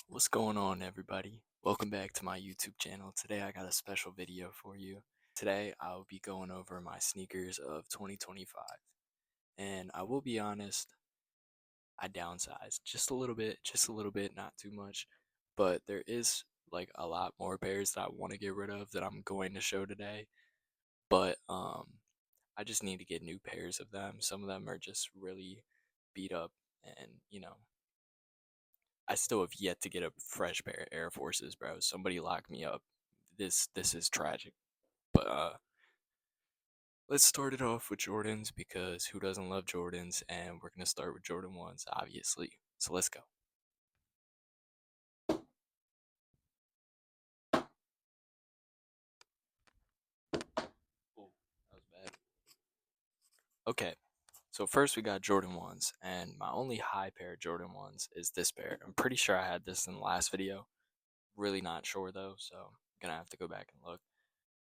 What's going on, everybody? Welcome back to my YouTube channel. Today I got a special video for you. Today I'll be going over my sneakers of 2025. And I will be honest, I downsized just a little bit, not too much. But there is like a lot more pairs that I want to get rid of that I'm going to show today. But I just need to get new pairs of them. Some of them are just really beat up and, I still have yet to get a fresh pair of Air Forces, bro. Somebody lock me up. This is tragic. But let's start it off with Jordans because who doesn't love Jordans? And we're gonna start with Jordan ones, obviously. So let's go. Oh, that was bad. Okay, so first we got Jordan ones, and my only high pair of Jordan ones is this pair. I'm pretty sure I had this in the last video. Really not sure though, so I'm gonna have to go back and look.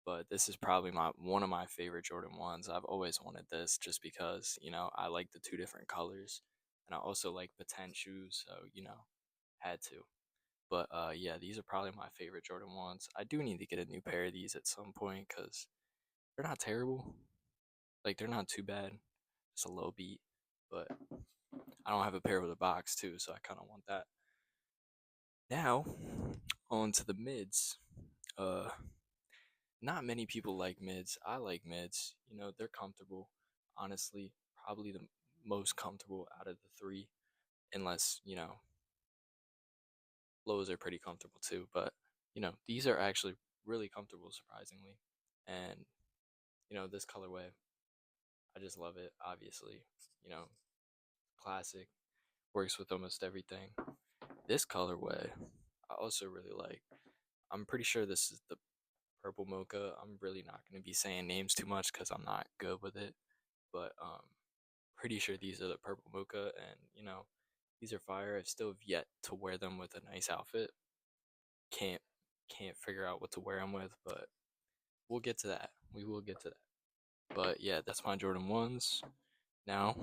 But this is probably my one of my favorite Jordan ones. I've always wanted this just because, I like the two different colors and I also like patent shoes, so, had to. But yeah, these are probably my favorite Jordan ones. I do need to get a new pair of these at some point cuz they're not terrible. Like they're not too bad. Just a little beat, but I don't have a pair with a box too, so I kind of want that. Now, on to the mids. Uh Not many people like mids. I like mids. They're comfortable. Honestly, probably the most comfortable out of the three, unless, lows are pretty comfortable too. But, these are actually really comfortable, surprisingly. And, this colorway, I just love it, obviously. You know, classic, works with almost everything. This colorway, I also really like. I'm pretty sure this is the purple mocha. I'm really not going to be saying names too much because I'm not good with it. But pretty sure these are the purple mocha, and these are fire. I still have yet to wear them with a nice outfit. Can't can't figure out what to wear them with, but we'll get to that. We will get to that. But yeah, that's my Jordan ones. Now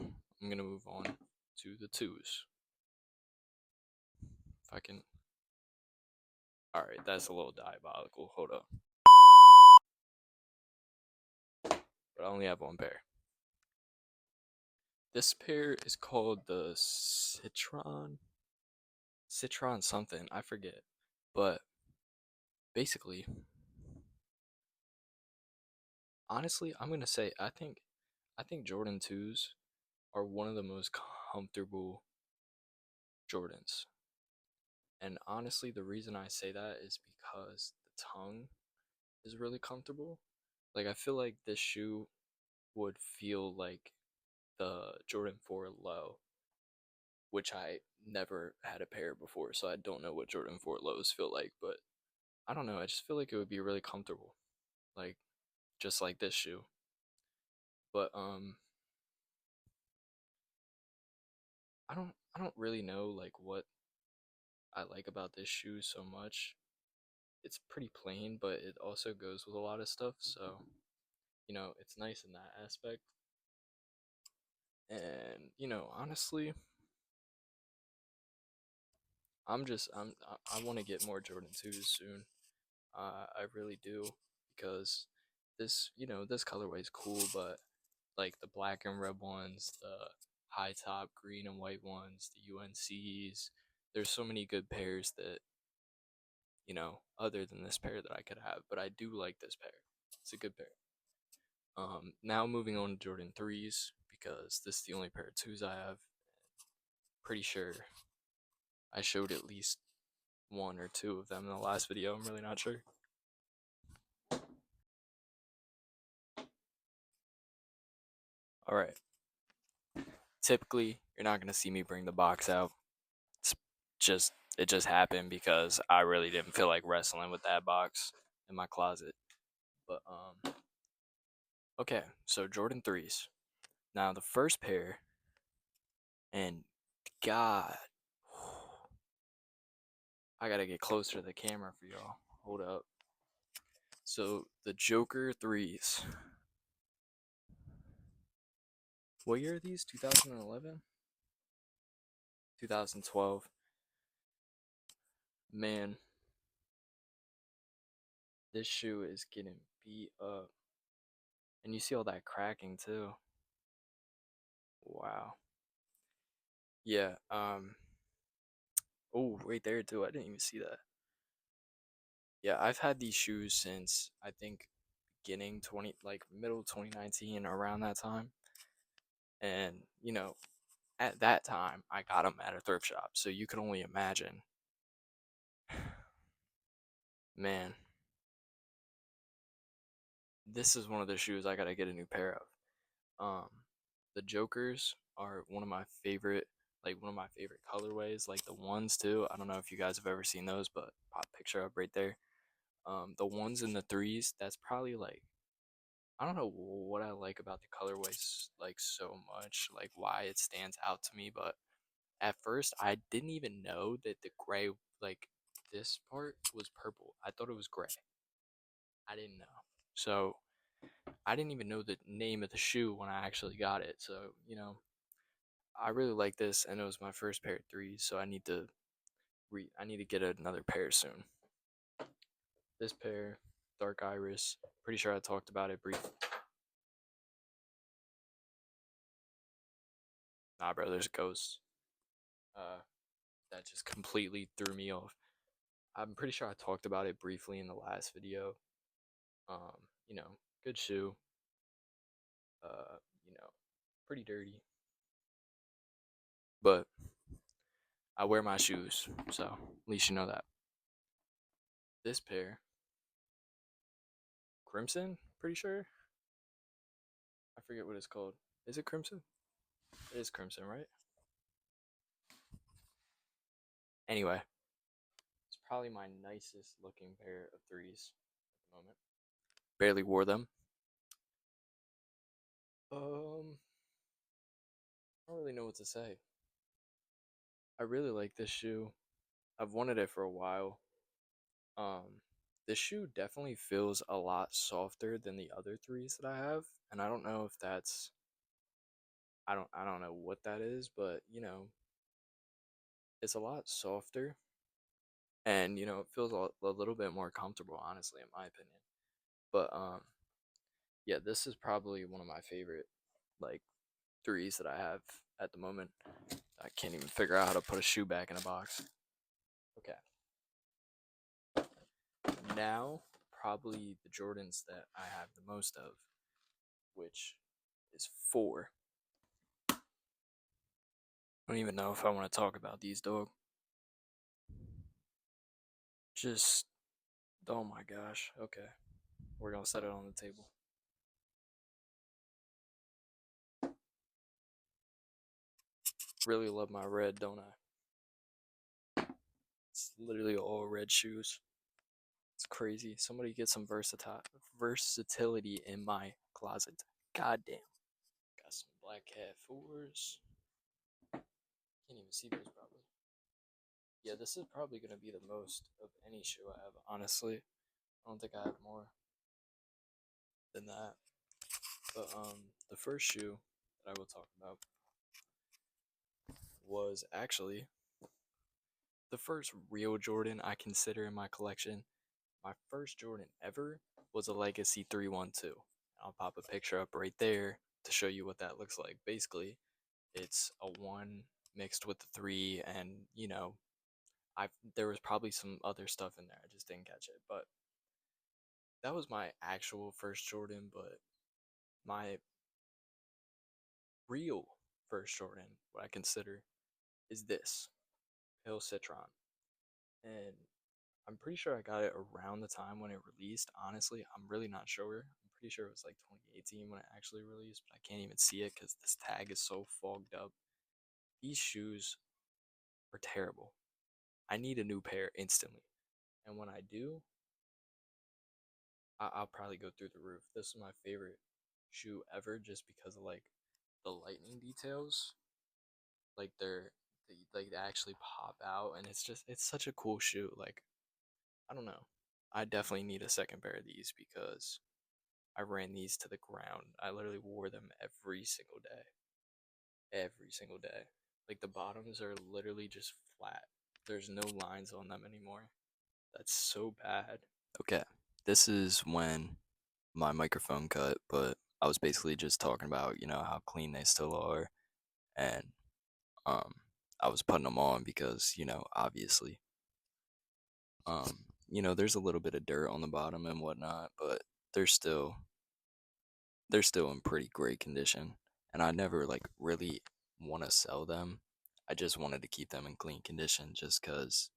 I'm gonna move on to the twos. If I can. All right, that's a little diabolical. Hold up. But I only have one pair. This pair is called the Citron something. I forget. But basically, honestly, I'm gonna say I think Jordan 2s are one of the most comfortable Jordans. And honestly, the reason I say that is because the tongue is really comfortable. Like I feel like this shoe would feel like the Jordan 4 low, which I never had a pair before, so I don't know what Jordan 4 lows feel like, but I don't know, I just feel like it would be really comfortable. Like just like this shoe. But I don't really know like what I like about this shoe so much. It's pretty plain, but it also goes with a lot of stuff, so it's nice in that aspect. And honestly, I want to get more Jordan 2s soon. I really do because this colorway is cool, but like the black and red ones, the high top green and white ones, the UNCs, there's so many good pairs that other than this pair that I could have, but I do like this pair. It's a good pair. Now moving on to Jordan 3s because this is the only pair of 2s I have. Pretty sure I showed at least one or two of them in the last video. I'm really not sure. All right. Typically, you're not gonna see me bring the box out. It's just it just happened because I really didn't feel like wrestling with that box in my closet. But okay, so Jordan 3s. Now the first pair, and God, I gotta get closer to the camera for y'all. Hold up. So the Joker 3s. What year are these? 2011? 2012. Man, this shoe is getting beat up. And you see all that cracking too. Wow. Yeah, oh, right there too. I didn't even see that. Yeah, I've had these shoes since I think beginning 20 like middle 2019 around that time. And, at that time I got them at a thrift shop. So you can only imagine. Man, this is one of the shoes I got to get a new pair of. Um, the Jokers are one of my favorite colorways, like the ones too. I don't know if you guys have ever seen those, but pop picture up right there. The ones and the threes, that's probably like I don't know what I like about the colorways like so much, like why it stands out to me, but at first I didn't even know that the gray like this part was purple. I thought it was gray. I didn't know. So I didn't even know the name of the shoe when I actually got it. So, I really like this and it was my first pair of threes, so I need to get another pair soon. This pair, Dark Iris, pretty sure I talked about it briefly. Nah, bro, there's ghosts. Uh, that just completely threw me off. I'm pretty sure I talked about it briefly in the last video. Um, good shoe. Uh, you know, pretty dirty, but I wear my shoes, so at least you know that. This pair, Crimson, pretty sure. I forget what it's called. Is it Crimson? It is Crimson, right? Anyway, it's probably my nicest looking pair of threes at the moment. Barely wore them. I don't really know what to say. I really like this shoe. I've wanted it for a while. Um, this shoe definitely feels a lot softer than the other threes that I have, and I don't know if that's I don't know what that is, but it's a lot softer, and it feels a little bit more comfortable, honestly, in my opinion. But yeah, this is probably one of my favorite like threes that I have at the moment. I can't even figure out how to put a shoe back in a box. Okay. Now, probably the Jordans that I have the most of, which is four. I don't even know if I want to talk about these, dog. Just, oh my gosh. Okay. We're going to set it on the table. Really love my red, don't I? It's literally all red shoes. It's crazy. Somebody get some versatility in my closet. God damn. Got some Black Cat 4s. Can't even see those probably. Yeah, this is probably going to be the most of any shoe I have, honestly. I don't think I have more than that. But the first shoe that I will talk about was actually the first real Jordan I consider in my collection. My first Jordan ever was a Legacy 312. I'll pop a picture up right there to show you what that looks like. Basically, it's a 1 mixed with the 3, and I there was probably some other stuff in there. I just didn't catch it. But that was my actual first Jordan, but my real first Jordan, what I consider, is this Hill Citron. And I'm pretty sure I got it around the time when it released. Honestly, I'm really not sure. I'm pretty sure it was like 2018 when it actually released, but I can't even see it because this tag is so fogged up. These shoes are terrible. I need a new pair instantly. And when I do, I'll probably go through the roof. This is my favorite shoe ever just because of like the lightning details. Like they actually pop out and it's such a cool shoe. Like I don't know. I definitely need a second pair of these because I ran these to the ground. I literally wore them every single day. Every single day. Like the bottoms are literally just flat. there's no lines on them anymore. That's so bad. Okay, this is when my microphone cut, but I was basically just talking about, how clean they still are, and um, I was putting them on because, obviously, there's a little bit of dirt on the bottom and whatnot, but they're still they're still in pretty great condition, and I never like really want to sell them. I just wanted to keep them in clean condition just because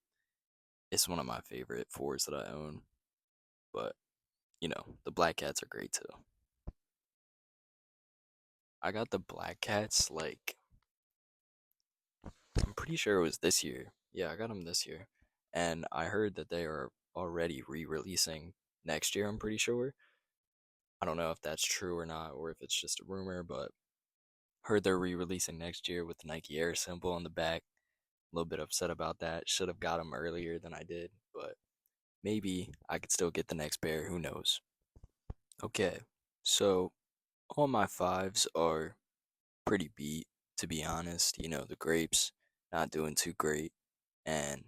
it's one of my favorite fours that I own. But the black cats are great too. I got the black cats like I'm pretty sure it was this year. Yeah, I got them this year, and I heard that they are already re-releasing next year. I'm pretty sure. I don't know if that's true or not, or if it's just a rumor, but heard they're re-releasing next year with the Nike Air symbol on the back. A little bit upset about that. Should have got them earlier than I did, but maybe I could still get the next pair. Who knows? Okay, so all my fives are pretty beat, to be honest. The grapes not doing too great, and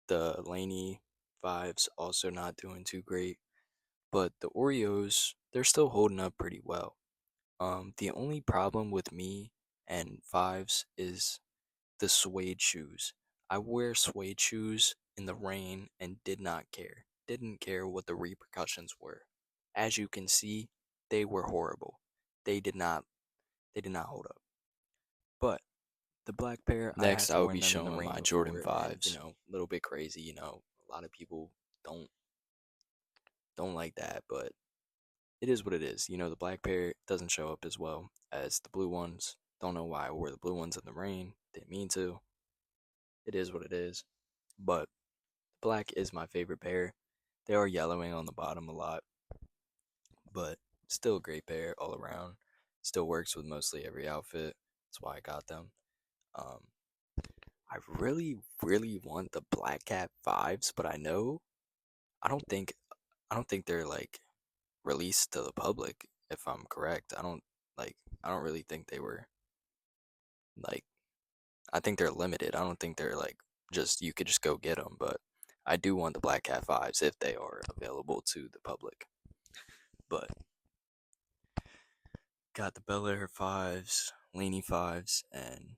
the Laney fives also not doing too great. But the Oreos, they're still holding up pretty well. The only problem with me and fives is the suede shoes. I wear suede shoes in the rain and did not care. Didn't care what the repercussions were. As you can see, they were horrible. They did not hold up. But the black pair, next I would be showing my Jordan 5s. A little bit crazy, a lot of people don't like that, but it is what it is. The black pair doesn't show up as well as the blue ones. Don't know why I wore the blue ones in the rain. Didn't mean to. It is what it is. But black is my favorite pair. They are yellowing on the bottom a lot, but still a great pair all around. Still works with mostly every outfit. That's why I got them. Um, I really, really want the Black Cat fives, but I don't think I don't think they're like released to the public. If I'm correct, I don't really think they were like. I think they're limited. I don't think they're like just you could just go get them, but I do want the Black Cat fives if they are available to the public. But got the Bel Air fives, Laney fives, and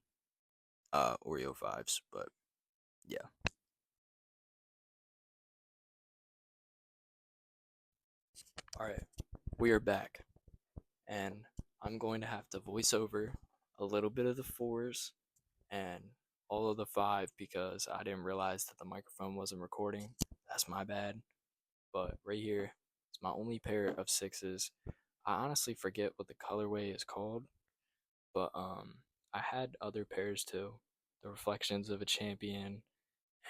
Oreo fives. But yeah. All right, we are back, and I'm going to have to voice over a little bit of the fours and all of the five because I didn't realize that the microphone wasn't recording. That's my bad. But right here, it's my only pair of sixes. I honestly forget what the colorway is called, but I had other pairs too. The Reflections of a Champion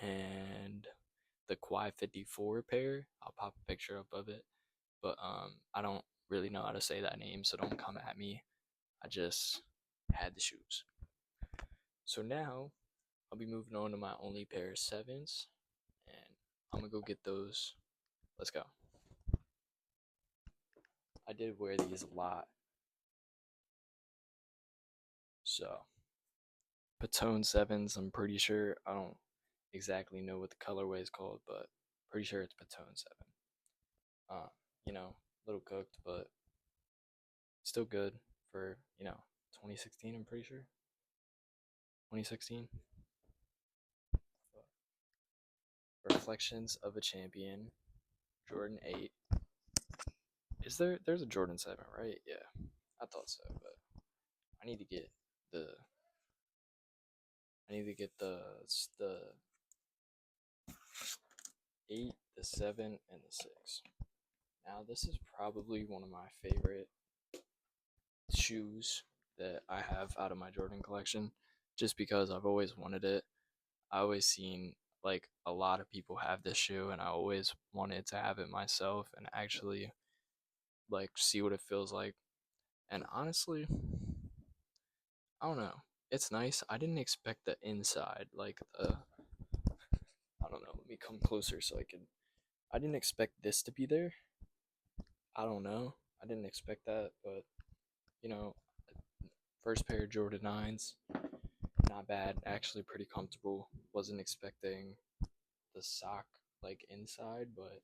and the Quai 54 pair. I'll pop a picture up of it, but I don't really know how to say that name, so don't come at me. I just had the shoes. So now I'll be moving on to my only pair of sevens, and I'm gonna go get those. Let's go. I did wear these a lot, so Patone sevens. I'm pretty sure. I don't exactly know what the colorway is called, but pretty sure it's Patone 7. Uh, a little cooked, but still good for 2016. I'm pretty sure 2016. Reflections of a Champion, Jordan 8. There's a Jordan 7, right? Yeah, I thought so, but I need to get the the 8, the 7, and the 6. Now this is probably one of my favorite shoes that I have out of my Jordan collection, just because I've always wanted it. I always seen like a lot of people have this shoe, and I always wanted to have it myself and actually like see what it feels like. And honestly, I don't know. It's nice. I didn't expect the inside, like the I don't know. Let me come closer so I can. I didn't expect this to be there. I don't know. I didn't expect that, but you know, first pair of Jordan 9s, not bad. Actually, pretty comfortable. Wasn't expecting the sock like inside, but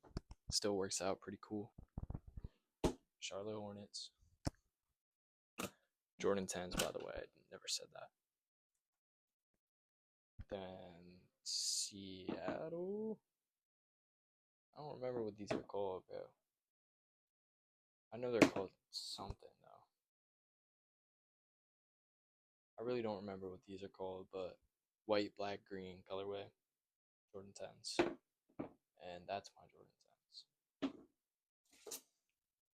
still works out pretty cool. Charlotte Hornets. Jordan 10s, by the way. I never said that. Then Seattle. I don't remember what these are called, bro. I know they're called something though. I really don't remember what these are called, but white, black, green colorway, Jordan 10s. And that's my Jordan 10s.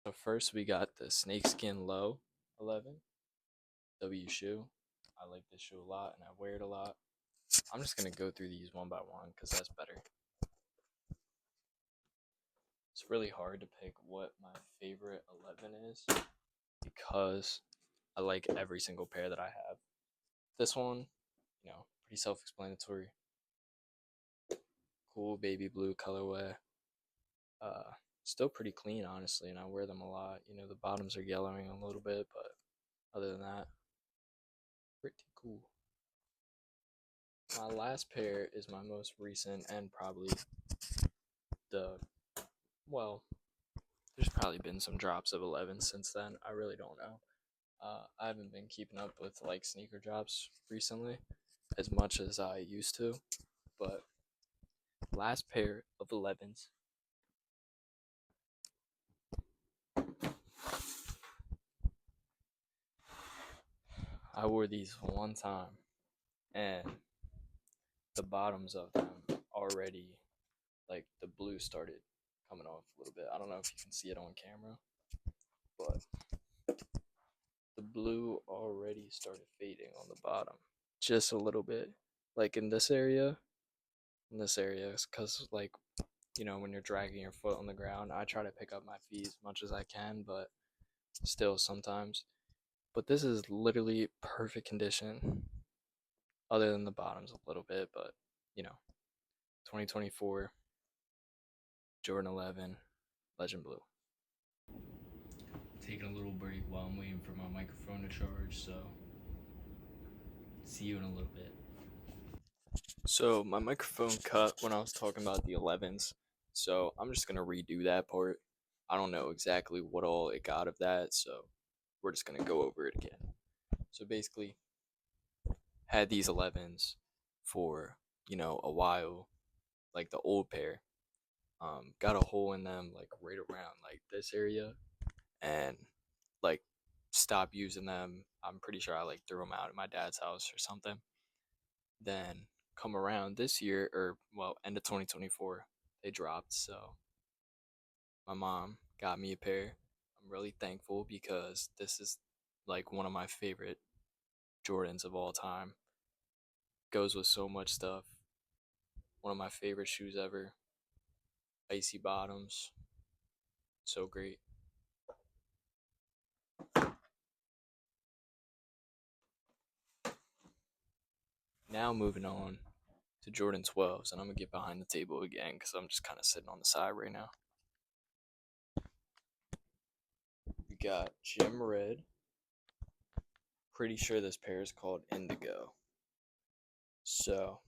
So first we got the Snakeskin Low 11 W shoe. I like this shoe a lot and I wear it a lot. I'm just going to go through these one by one because that's better. It's really hard to pick what my favorite 11 is because I like every single pair that I have. This one, pretty self-explanatory. Cool baby blue colorway. Still pretty clean, honestly, and I wear them a lot. The bottoms are yellowing a little bit, but other than that, pretty cool. My last pair is my most recent and probably there's probably been some drops of 11 since then. I really don't know. I haven't been keeping up with like sneaker drops recently as much as I used to, but last pair of 11s. I wore these one time, and the bottoms of them already, like the blue started coming off a little bit. I don't know if you can see it on camera, but the blue already started fading on the bottom just a little bit, like in this area, because like when you're dragging your foot on the ground, I try to pick up my feet as much as I can, but still sometimes. But this is literally perfect condition, other than the bottoms a little bit, but 2024 Jordan 11 Legend Blue. Taking a little break while I'm waiting for my microphone to charge, so see you in a little bit. So my microphone cut when I was talking about the 11s, so I'm just gonna redo that part. I don't know exactly what all it got of that, so we're just gonna go over it again. So basically, had these 11s for a while, like the old pair. Got a hole in them like right around like this area, and like stopped using them. I'm pretty sure I like threw them out at my dad's house or something. Then come around this year, or well, end of 2024, they dropped. So my mom got me a pair. I'm really thankful because this is like one of my favorite Jordans of all time. Goes with so much stuff. One of my favorite shoes ever. Icy bottoms. So great. Now moving on to Jordan 12s, and I'm going to get behind the table again because I'm just kind of sitting on the side right now. We got Gym Red. Pretty sure this pair is called Indigo. So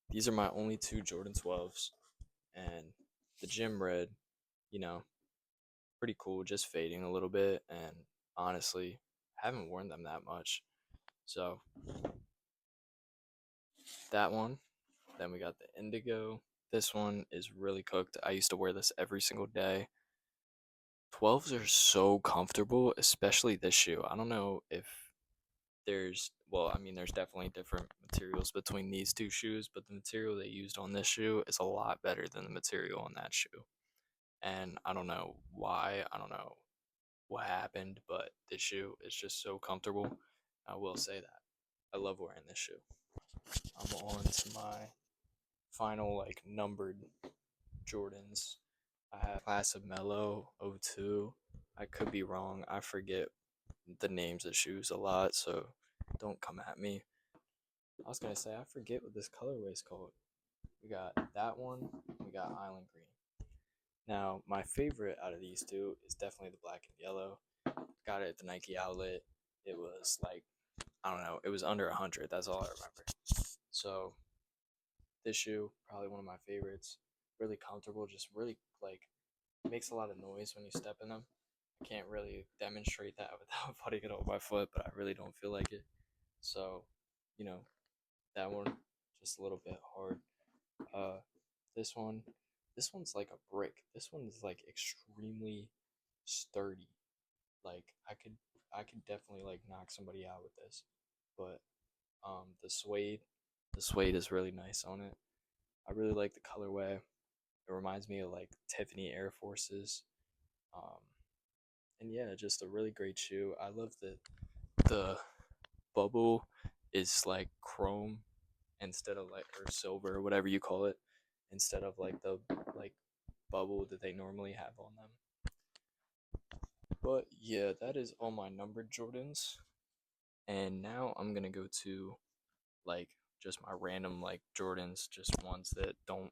these are my only two Jordan 12s, and the Gym Red, pretty cool, just fading a little bit, and honestly, haven't worn them that much. So that one. Then we got the Indigo. This one is really cooked. I used to wear this every single day. 12s are so comfortable, especially this shoe. I don't know if there's definitely different materials between these two shoes, but the material they used on this shoe is a lot better than the material on that shoe. And I don't know why, I don't know what happened, but this shoe is just so comfortable. I will say that. I love wearing this shoe. I'm on to my final like numbered Jordans. I have Class of Mellow 02. I could be wrong. I forget the names of shoes a lot, so don't come at me. I was gonna say I forget what this colorway is called. We got that one. We got Island Green. Now my favorite out of these two is definitely the black and yellow. Got it at the Nike outlet. It was like, I don't know, it was under 100. That's all I remember. So this shoe, probably one of my favorites. Really comfortable, just really like makes a lot of noise when you step in them. I can't really demonstrate that without putting it on my foot, but I really don't feel like it. So, you know, that one just a little bit hard. Uh, this one, this one's like a brick. This one is like extremely sturdy. Like I could definitely like knock somebody out with this. But the suede is really nice on it. I really like the colorway. It reminds me of like Tiffany Air Forces. Um, and yeah, just a really great shoe. I love that the bubble is like chrome instead of like or silver or whatever you call it, instead of like the like bubble that they normally have on them. But yeah, that is all my numbered Jordans. And now I'm gonna go to like just my random like Jordans, just ones that don't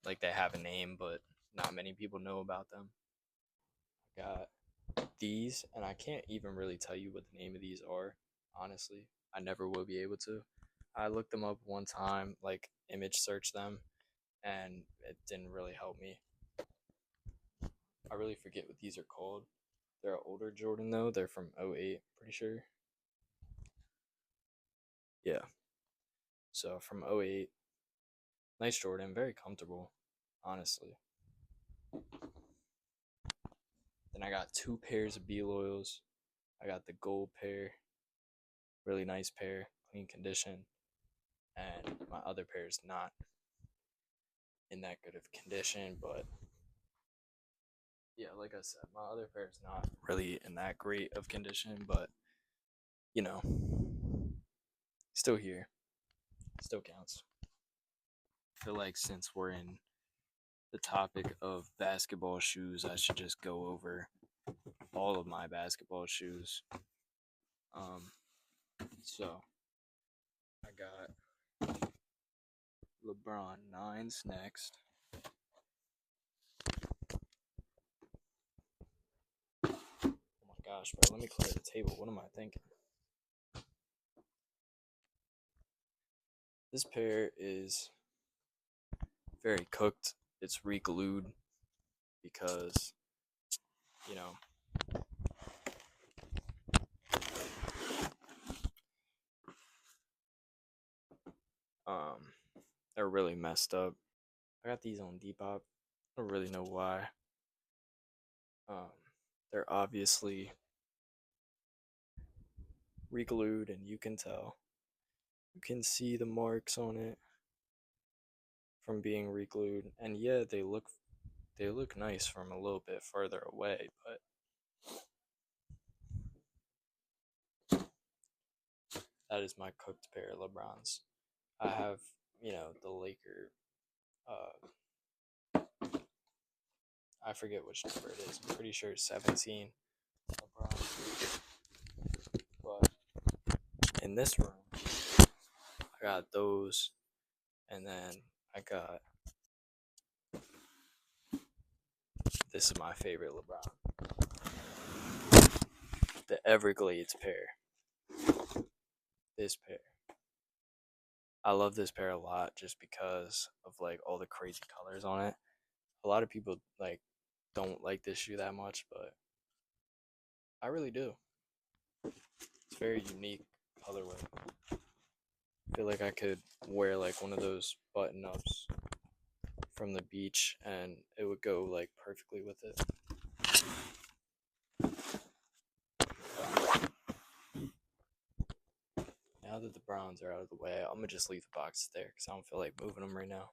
like they have a name but not many people know about them. I got these, and I can't even really tell you what the name of these are. Honestly, I never will be able to. I looked them up one time, like image search them, and it didn't really help me. I really forget what these are called. They're an older Jordan though. They're from '08, pretty sure. Yeah. So from '08, nice Jordan, very comfortable, honestly. Then I got two pairs of B Loyals. I got the gold pair, really nice pair, clean condition, and my other pair is not in that good of condition, but yeah, like I said, my other pair is not really in that great of condition, but you know, still here, still counts. I feel like since we're in the topic of basketball shoes, I should just go over all of my basketball shoes. Um, so I got LeBron nines next. Oh my gosh, bro, let me clear the table. What am I thinking? This pair is very cooked. It's re-glued because, you know, um, they're really messed up. I got these on Depop. I don't really know why. Um, they're obviously re-glued, and you can tell. You can see the marks on it from being re-glued, and yeah, they look nice from a little bit further away, but that is my cooked pair of LeBrons. I have, the Laker. I forget which number it is. I'm pretty sure it's 17. LeBron. But in this room, I got those, and then I got this is my favorite LeBron, the Everglades pair. This pair. I love this pair a lot just because of like all the crazy colors on it. A lot of people like don't like this shoe that much, but I really do. It's very unique colorway. I feel like I could wear like one of those button ups from the beach and it would go like perfectly with it. Now that the Browns are out of the way, I'm gonna just leave the boxes there because I don't feel like moving them right now.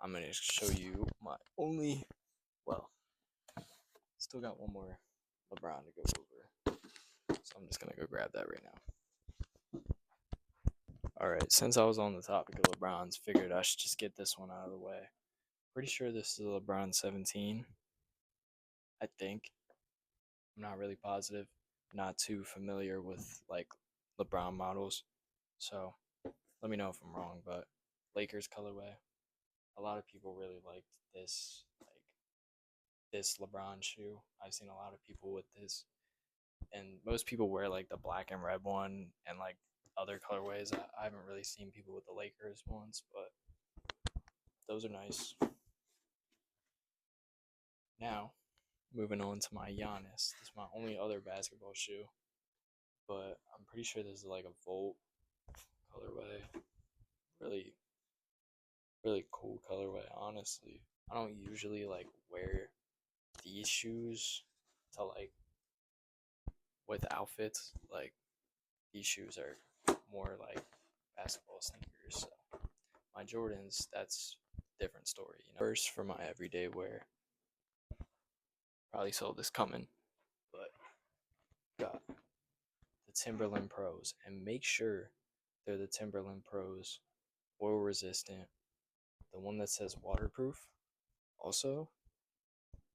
I'm gonna show you my only, well, still got one more LeBron to go over. So I'm just gonna go grab that right now. Alright, since I was on the topic of LeBron's, figured I should just get this one out of the way. Pretty sure this is a LeBron 17. I think. I'm not really positive. Not too familiar with like LeBron models. So let me know if I'm wrong, but Lakers colorway. A lot of people really liked this LeBron shoe. I've seen a lot of people with this, and most people wear like the black and red one and like other colorways. I haven't really seen people with the Lakers ones, but those are nice. Now, moving on to my Giannis. This is my only other basketball shoe, but I'm pretty sure this is like a Volt colorway. Really, really cool colorway, honestly. I don't usually like wear these shoes to like with outfits. Like these shoes are more like basketball sneakers. So my Jordans, that's a different story. First for my everyday wear, probably saw this coming, but got the Timberland Pros, and make sure they're the Timberland Pros, oil resistant, the one that says waterproof. Also,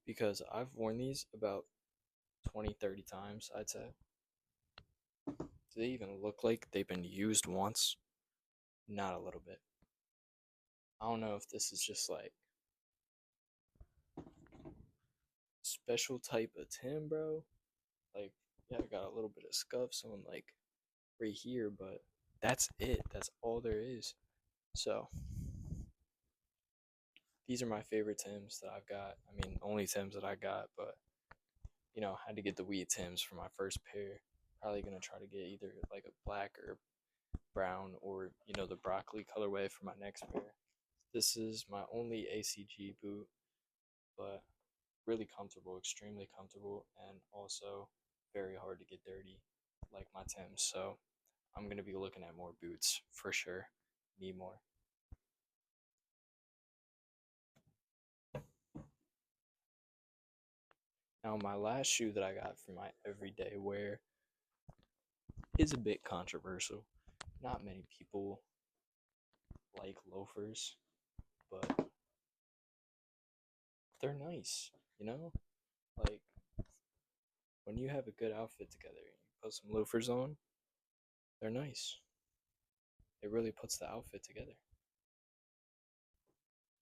because I've worn these about 20, 30 times, I'd say. Do they even look like they've been used once? Not a little bit. I don't know if this is just like special type of Tim, bro. Like, yeah, I got a little bit of scuffs on like right here, but that's it. That's all there is. So these are my favorite Tims that I've got. I mean, only Tims that I got, but had to get the wheat Tims for my first pair. Probably gonna try to get either like a black or brown or the broccoli colorway for my next pair. This is my only ACG boot, but really comfortable, extremely comfortable, and also very hard to get dirty like my Tims. So I'm gonna be looking at more boots for sure. Need more. Now my last shoe that I got for my everyday wear is a bit controversial. Not many people like loafers, but they're nice, you know? Like when you have a good outfit together and you put some loafers on, they're nice. It really puts the outfit together.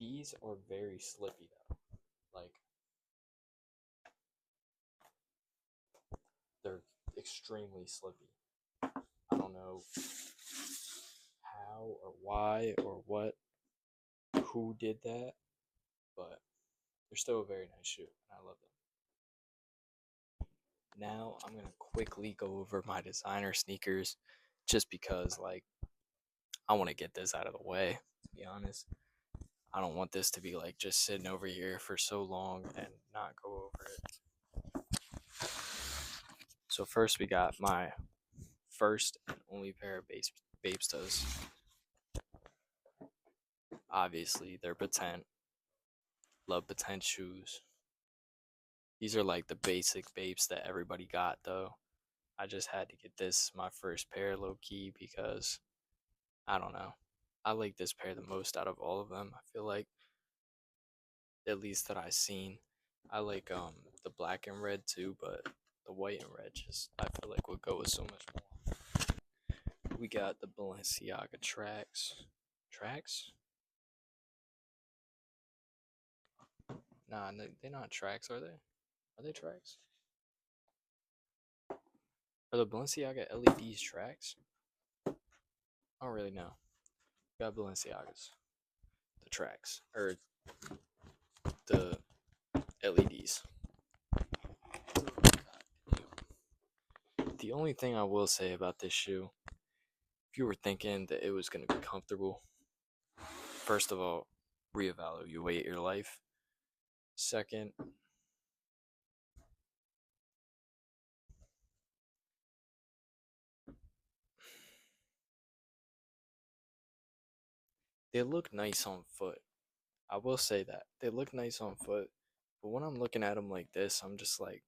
These are very slippy though. Like they're extremely slippy. I don't know how or why or what who did that, but they're still a very nice shoe and I love them. Now I'm gonna quickly go over my designer sneakers just because like I want to get this out of the way, to be honest. I don't want this to be like just sitting over here for so long and not go over it. So first we got my first and only pair of Babestas. Obviously, they're Patent. Love Patent shoes. These are like the basic Babes that everybody got though. I just had to get this my first pair low key because I don't know. I like this pair the most out of all of them. I feel like at least that I've seen. I like the black and red too, but the white and red just I feel like would go with so much more. We got the Balenciaga tracks. Tracks? Nah, they're not tracks, are they? Are they tracks? Are the Balenciaga LEDs tracks? I don't really know. We got Balenciagas. The tracks. Or the LEDs. The only thing I will say about this shoe, if you were thinking that it was going to be comfortable, first of all, reevaluate your life. Second, they look nice on foot. I will say that. They look nice on foot. But when I'm looking at them like this, I'm just like,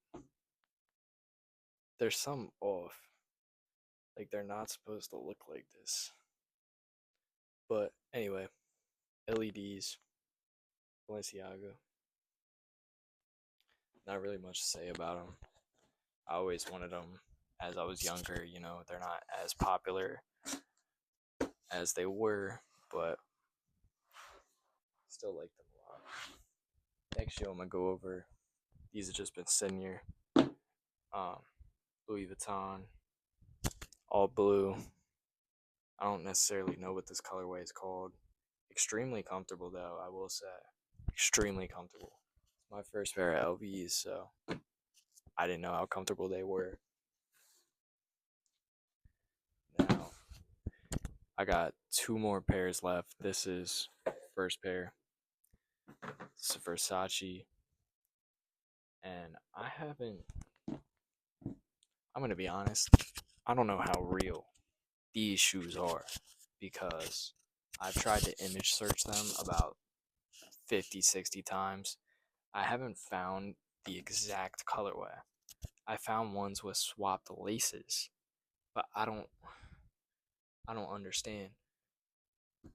there's some off. Like, they're not supposed to look like this. But anyway, LEDs, Balenciaga. Not really much to say about them. I always wanted them as I was younger. They're not as popular as they were, but still like them a lot. Next show I'm gonna go over. These have just been sitting here. Louis Vuitton, all blue. I don't necessarily know what this colorway is called. Extremely comfortable though, I will say. Extremely comfortable. My first pair of LVs, so I didn't know how comfortable they were. Now, I got two more pairs left. This is first pair. It's a Versace. And I haven't, I'm going to be honest, I don't know how real these shoes are because I've tried to image search them about 50, 60 times. I haven't found the exact colorway. I found ones with swapped laces, but I don't understand.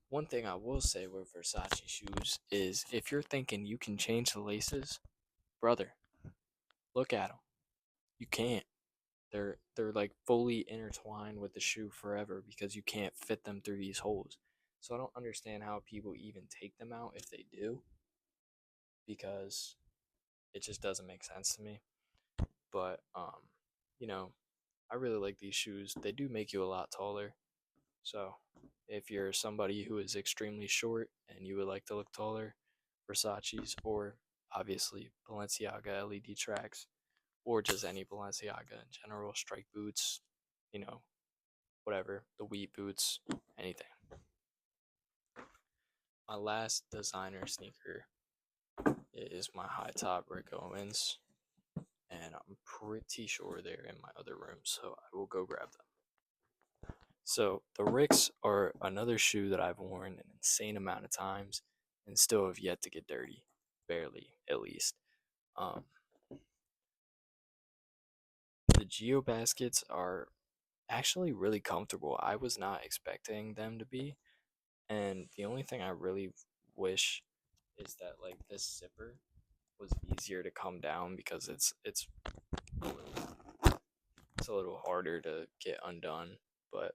One thing I will say with Versace shoes is if you're thinking you can change the laces, brother, look at them. You can't. They're like fully intertwined with the shoe forever because you can't fit them through these holes. So I don't understand how people even take them out if they do because it just doesn't make sense to me. But you know, I really like these shoes. They do make you a lot taller. So if you're somebody who is extremely short and you would like to look taller, Versace's or obviously Balenciaga LED tracks or just any Balenciaga in general, strike boots, you know, whatever, the wheat boots, anything. My last designer sneaker is my high top Rick Owens, and I'm pretty sure they're in my other room, so I will go grab them. So the Ricks are another shoe that I've worn an insane amount of times and still have yet to get dirty, barely at least. Um, the Geo baskets are actually really comfortable. I was not expecting them to be, and the only thing I really wish is that like this zipper was easier to come down because a little, it's a little harder to get undone. But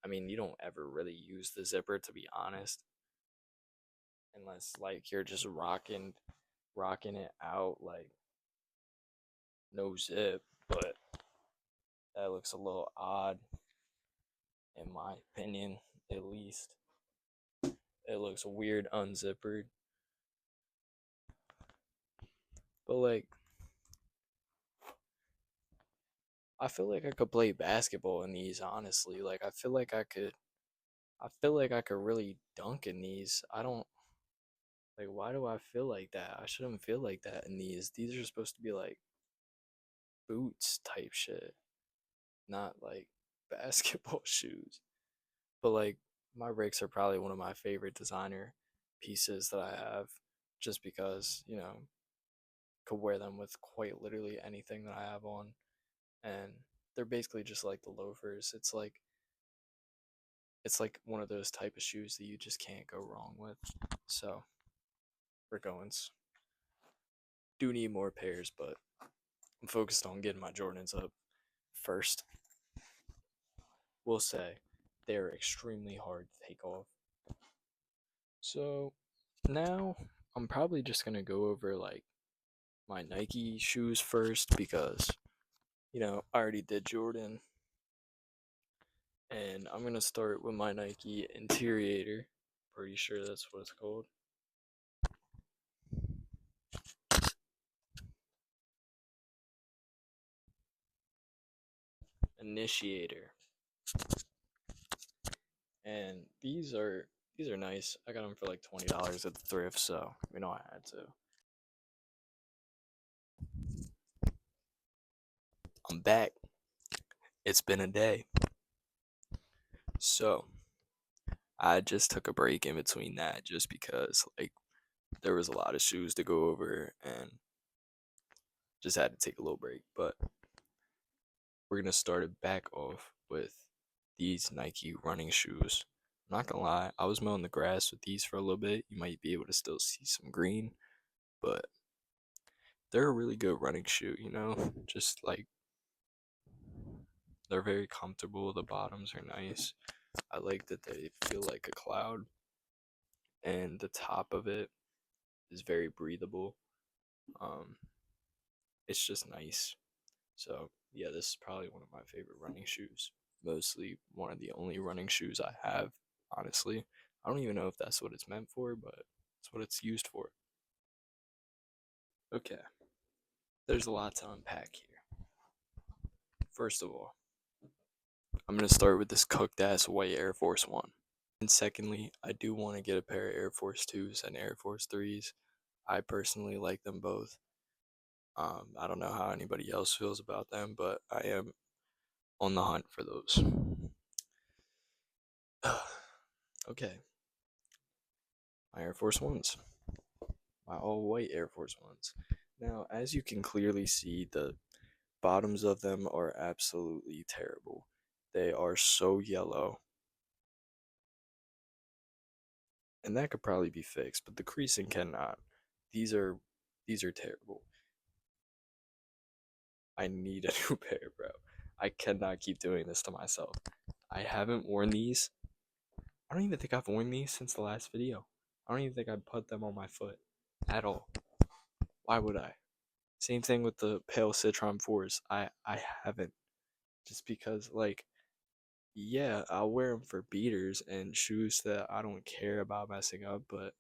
I mean, you don't ever really use the zipper to be honest, unless like you're just rocking it out like no zip. But that looks a little odd in my opinion, at least. It looks weird unzippered. But like I feel like I could play basketball in these honestly. Like I feel like I could really dunk in these. I don't like why do I feel like that? I shouldn't feel like that in these. These are supposed to be like boots type shit, not like basketball shoes. But like my Ricks are probably one of my favorite designer pieces that I have just because, could wear them with quite literally anything that I have on and they're basically just like the loafers. It's like one of those type of shoes that you just can't go wrong with. So we're going. Do need more pairs, but I'm focused on getting my Jordans up first. We'll say they're extremely hard to take off. So now I'm probably just gonna go over like my Nike shoes first because I already did Jordan, and I'm gonna start with my Nike Interiator. Pretty sure that's what it's called. Initiator. And these are nice. I got them for like $20 at the thrift, so I had to. I'm back. It's been a day. So I just took a break in between that just because like there was a lot of shoes to go over and just had to take a little break. But we're gonna start it back off with these Nike running shoes. I'm not gonna lie, I was mowing the grass with these for a little bit. You might be able to still see some green, but they're a really good running shoe, Just like they're very comfortable. The bottoms are nice. I like that they feel like a cloud, and the top of it is very breathable. Um, it's just nice. So yeah, this is probably one of my favorite running shoes. Mostly one of the only running shoes I have. Honestly, I don't even know if that's what it's meant for, but it's what it's used for. Okay, there's a lot to unpack here. First of all, I'm going to start with this cooked ass white Air Force One. And secondly, I do want to get a pair of Air Force 2s and Air Force 3s. I personally like them both. I don't know how anybody else feels about them, but I am on the hunt for those. Okay, my Air Force Ones. My all white Air Force Ones. Now, as you can clearly see, the bottoms of them are absolutely terrible. They are so yellow. And that could probably be fixed, but the creasing cannot. These are terrible. I need a new pair, bro. I cannot keep doing this to myself. I haven't worn these. I don't even think I've worn these since the last video. I don't even think I put them on my foot at all. Why would I? Same thing with the pale Citron 4s. I haven't. Just because, like, yeah, I'll wear them for beaters and shoes that I don't care about messing up, but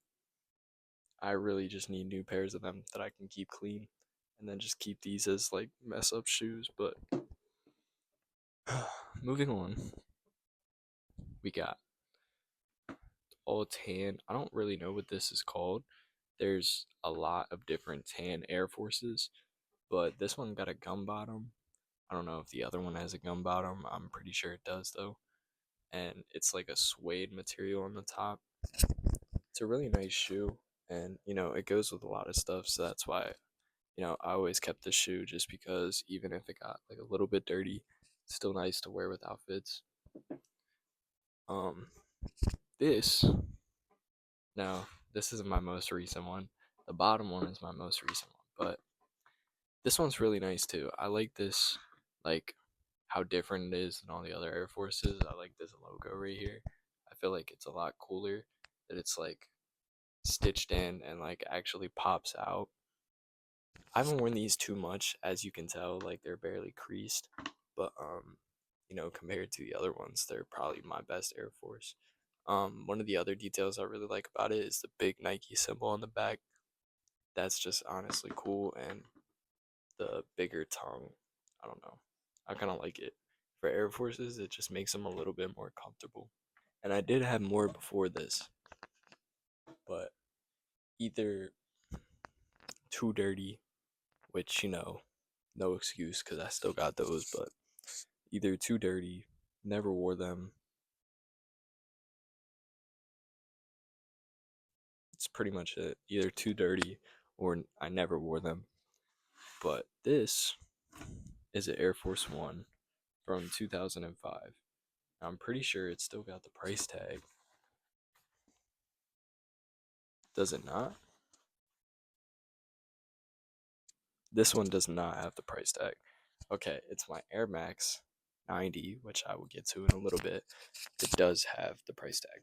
I really just need new pairs of them that I can keep clean and then just keep these as like mess up shoes. But moving on, we got all tan. I don't really know what this is called. There's a lot of different tan Air Forces, but this one got a gum bottom. I don't know if the other one has a gum bottom. I'm pretty sure it does though. And it's like a suede material on the top. It's a really nice shoe, and it goes with a lot of stuff, so that's why I always kept this shoe, just because even if it got like a little bit dirty, it's still nice to wear with outfits. Um, this now this isn't my most recent one. The bottom one is my most recent one, but this one's really nice too. I like this, like how different it is than all the other Air Forces. I like this logo right here. I feel like it's a lot cooler that it's like stitched in and like actually pops out. I haven't worn these too much, as you can tell, like they're barely creased, but compared to the other ones, they're probably my best Air Force. One of the other details I really like about it is the big Nike symbol on the back. That's just honestly cool, and the bigger tongue. I don't know. I kind of like it. For Air Forces, it just makes them a little bit more comfortable. And I did have more before this, but either too dirty, which, no excuse because I still got those, but either too dirty, never wore them. It's pretty much it. Either too dirty or I never wore them. But this is an Air Force One from 2005. I'm pretty sure it's still got the price tag. Does it not? This one does not have the price tag. Okay, it's my Air Max 90, which I will get to in a little bit. It does have the price tag.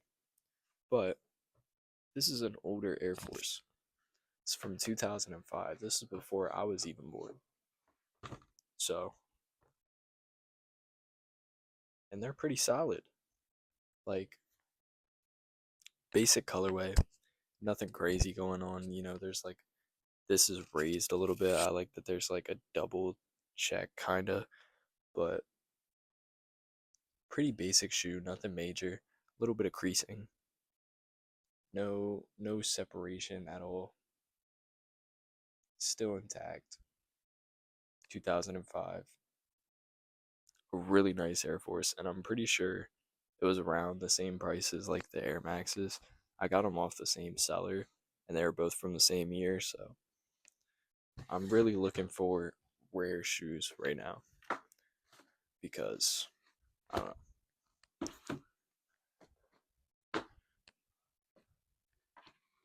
But this is an older Air Force. It's from 2005. This is before I was even born. So, and they're pretty solid. Like, basic colorway, nothing crazy going on. There's like, this is raised a little bit. I like that there's like a double check, kind of, but pretty basic shoe, nothing major. A little bit of creasing. No separation at all. Still intact. 2005. A really nice Air Force, and I'm pretty sure it was around the same prices like the Air Maxes. I got them off the same seller, and they were both from the same year, so I'm really looking for rare shoes right now because I don't know.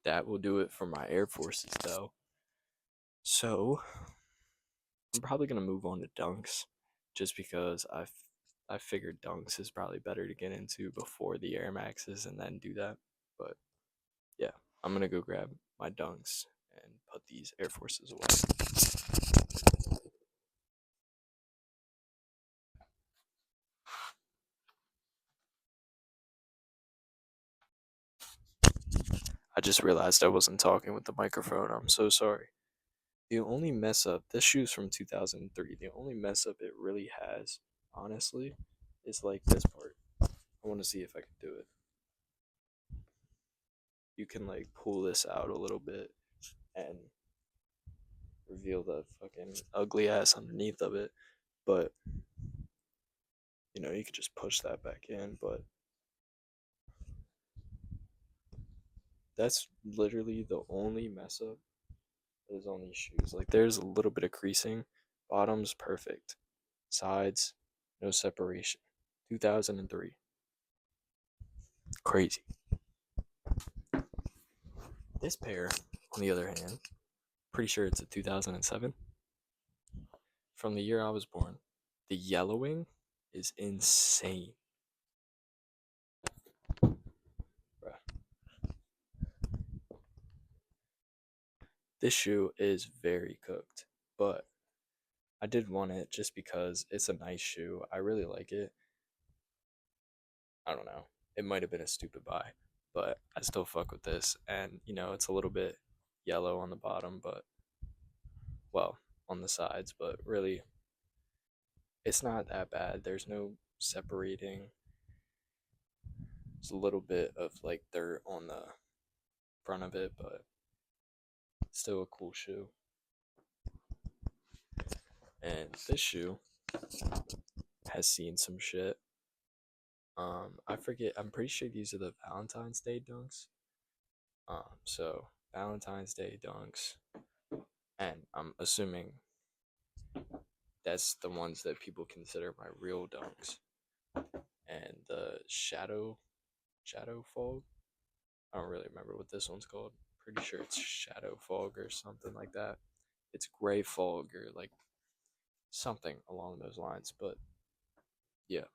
That will do it for my Air Forces, though. So I'm probably gonna move on to Dunks, just because I figured Dunks is probably better to get into before the Air Maxes and then do that. But yeah, I'm gonna go grab my Dunks and put these Air Forces away. I just realized I wasn't talking with the microphone. I'm so sorry. The only mess up, this shoe's from 2003. The only mess up it really has, honestly, is like this part. I want to see if I can do it. You can like pull this out a little bit and reveal the fucking ugly ass underneath of it. But, you could just push that back in. But that's literally the only mess up is on these shoes. Like, there's a little bit of creasing. Bottom's perfect. Sides, no separation. 2003. Crazy. This pair, on the other hand, pretty sure it's a 2007. From the year I was born. The yellowing is insane. Bruh. This shoe is very cooked, but I did want it just because it's a nice shoe. I really like it. I don't know. It might have been a stupid buy, but I still fuck with this. And, it's a little bit yellow on the bottom, but, well, on the sides, but really, it's not that bad. There's no separating. There's a little bit of like dirt on the front of it, but still a cool shoe. And this shoe has seen some shit. I forget. I'm pretty sure these are the Valentine's Day dunks. So Valentine's Day dunks, and I'm assuming that's the ones that people consider my real dunks. And the shadow fog. I don't really remember what this one's called. Pretty sure it's shadow fog or something like that. It's gray fog or like something along those lines. But yeah,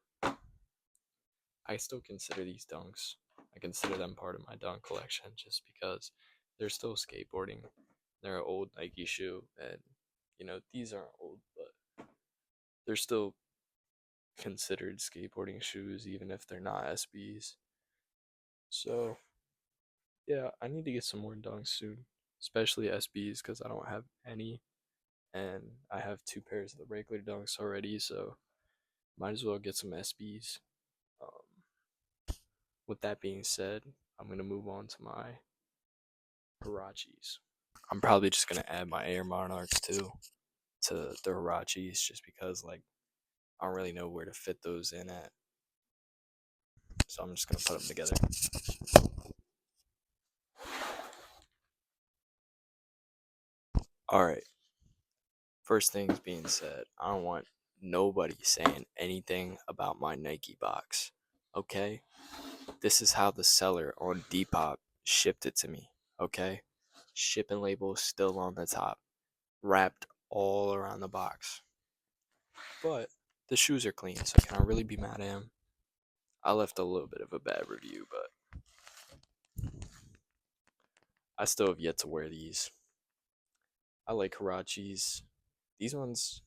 I still consider these dunks. I consider them part of my dunk collection just because they're still skateboarding. They're an old Nike shoe, and these aren't old, but they're still considered skateboarding shoes, even if they're not SBs. So yeah, I need to get some more dunks soon, especially SBs because I don't have any, and I have two pairs of the regular dunks already, so might as well get some SBs. With that being said, I'm gonna move on to my Hirachis. I'm probably just gonna add my Air Monarchs too to the Hirachis, just because like I don't really know where to fit those in at, so I'm just gonna put them together. All right. First things being said, I don't want nobody saying anything about my Nike box. Okay? This is how the seller on Depop shipped it to me. Okay? Shipping label still on the top, wrapped all around the box. But the shoes are clean, so can I really be mad at him? I left a little bit of a bad review, but I still have yet to wear these. I like Hirachis. These ones,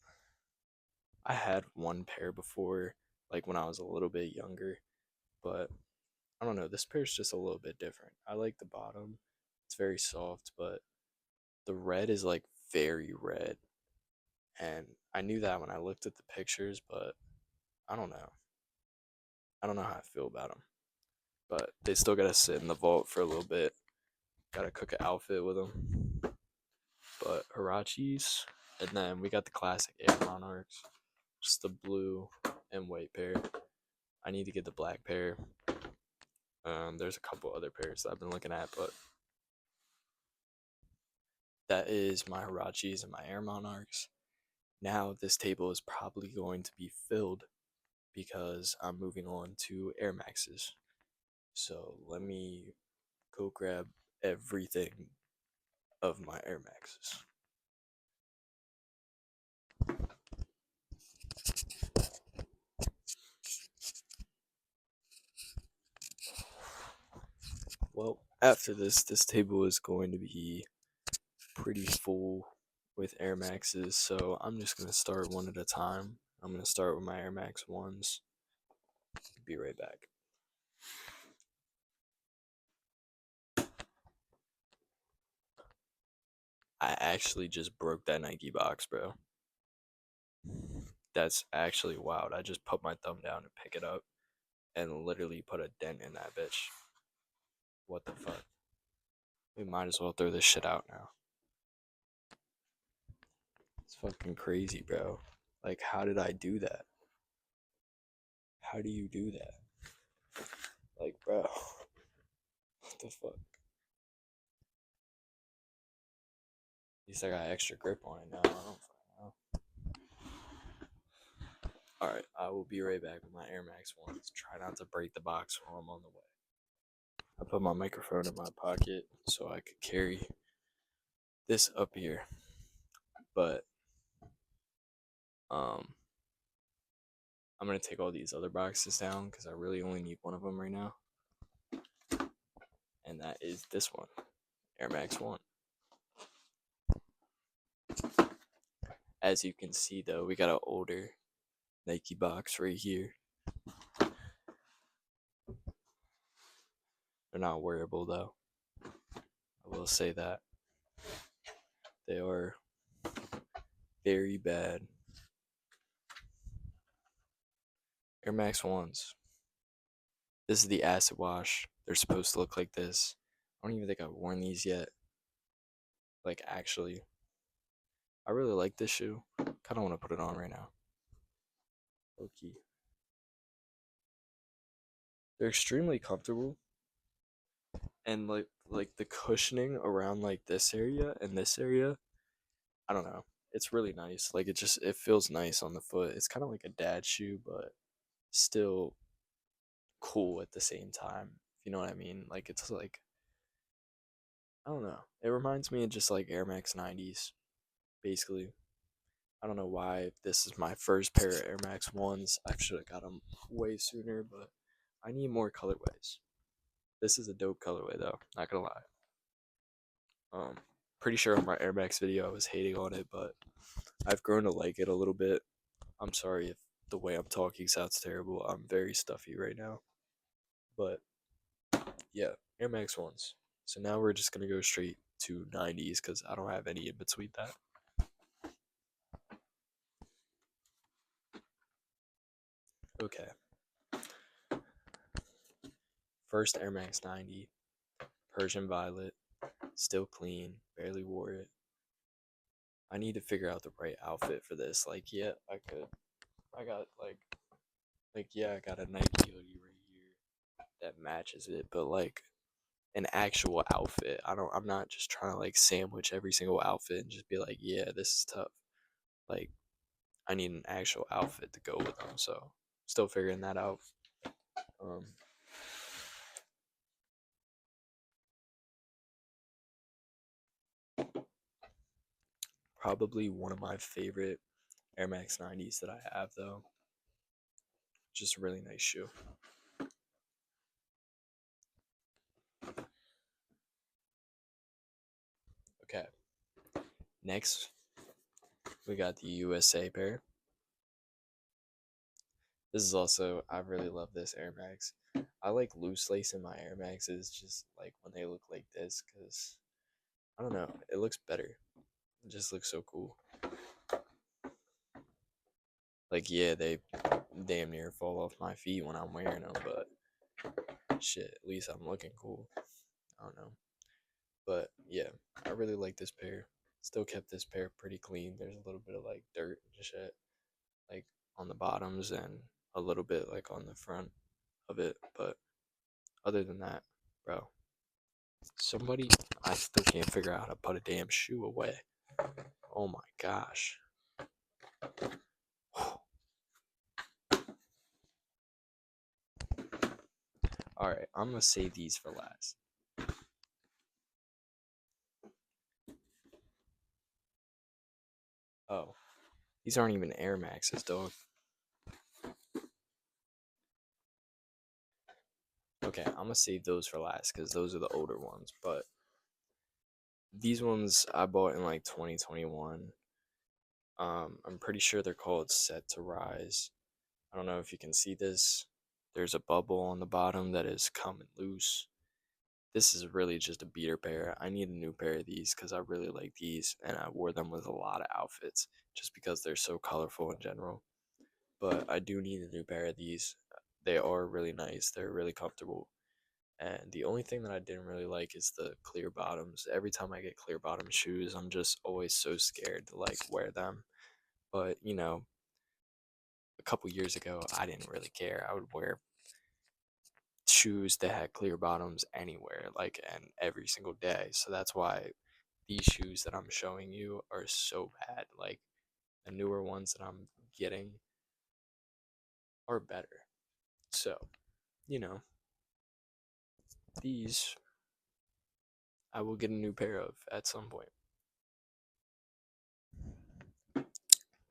I had one pair before, like when I was a little bit younger, but I don't know. This pair's just a little bit different. I like the bottom, it's very soft, but the red is like very red. And I knew that when I looked at the pictures, but I don't know. I don't know how I feel about them. But they still gotta sit in the vault for a little bit. Gotta cook an outfit with them. But Hirachis, and then we got the classic Air Monarchs, just the blue and white pair. I need to get the black pair. There's a couple other pairs that I've been looking at, but that is my Hirachis and my Air Monarchs. Now this table is probably going to be filled because I'm moving on to Air Maxes. So let me go grab everything of my Air Maxes. Well, after this table is going to be pretty full with Air Maxes, so I'm just going to start one at a time. I'm going to start with my Air Max 1s. Be right back. I actually just broke that Nike box, bro. That's actually wild. I just put my thumb down to pick it up and literally put a dent in that bitch. What the fuck? We might as well throw this shit out now. It's fucking crazy, bro. Like, how did I do that? How do you do that? Like, bro, what the fuck? At least I got extra grip on it now. I don't fucking know. Alright, I will be right back with my Air Max 1s. Try not to break the box while I'm on the way. I put my microphone in my pocket so I could carry this up here. But, I'm gonna take all these other boxes down because I really only need one of them right now. And that is this one, Air Max 1. As you can see though, we got an older Nike box right here. They're not wearable though. I will say that. They are very bad. Air Max 1s. This is the acid wash. They're supposed to look like this. I don't even think I've worn these yet. Like, actually. I really like this shoe. Kind of want to put it on right now. Okay. They're extremely comfortable. And like the cushioning around like this area and this area, I don't know. It's really nice. Like it feels nice on the foot. It's kind of like a dad shoe, but still cool at the same time. If you know what I mean? Like it's like I don't know. It reminds me of just like Air Max 90s, basically. I don't know why this is my first pair of Air Max 1s. I should have got them way sooner, but I need more colorways. This is a dope colorway though, not gonna lie. Pretty sure on my Air Max video I was hating on it, but I've grown to like it a little bit. I'm sorry if the way I'm talking sounds terrible. I'm very stuffy right now. But yeah, Air Max 1s. So now we're just gonna go straight to 90s because I don't have any in between that. Okay. First Air Max 90, Persian Violet, still clean, barely wore it. I need to figure out the right outfit for this. Like, yeah, I could. I got yeah, I got a Nike hoodie right here that matches it, but like an actual outfit. I'm not just trying to like sandwich every single outfit and just be like, yeah, this is tough. Like, I need an actual outfit to go with them. So, still figuring that out. Um, Probably one of my favorite Air Max 90s that I have though. Just a really nice shoe. Okay. Next, we got the USA pair. This is also, I really love this Air Max. I like loose lace in my Air Maxes just like when they look like this because I don't know, it looks better. It just looks so cool. Like, yeah, they damn near fall off my feet when I'm wearing them, but shit, at least I'm looking cool. I don't know. But yeah, I really like this pair. Still kept this pair pretty clean. There's a little bit of like dirt and shit, like on the bottoms and a little bit like on the front of it. But other than that, bro, somebody, I still can't figure out how to put a damn shoe away. Oh my gosh. Alright, I'm gonna save these for last. Oh, these aren't even Air Maxes, dog. Okay, I'm gonna save those for last because those are the older ones. But these ones I bought in like 2021. I'm pretty sure they're called Set to Rise. I don't know if you can see this. There's a bubble on the bottom that is coming loose. this is really just a beater pair. I need a new pair of these because I really like these, and I wore them with a lot of outfits just because they're so colorful in general. But I do need a new pair of these. They are really nice. They're really comfortable. And the only thing that I didn't really like is the clear bottoms. Every time I get clear bottom shoes, I'm just always so scared to like wear them. But a couple years ago, I didn't really care. I would wear shoes that had clear bottoms anywhere, like, and every single day. So that's why these shoes that I'm showing you are so bad. Like, the newer ones that I'm getting are better. So, you know, these I will get a new pair of at some point.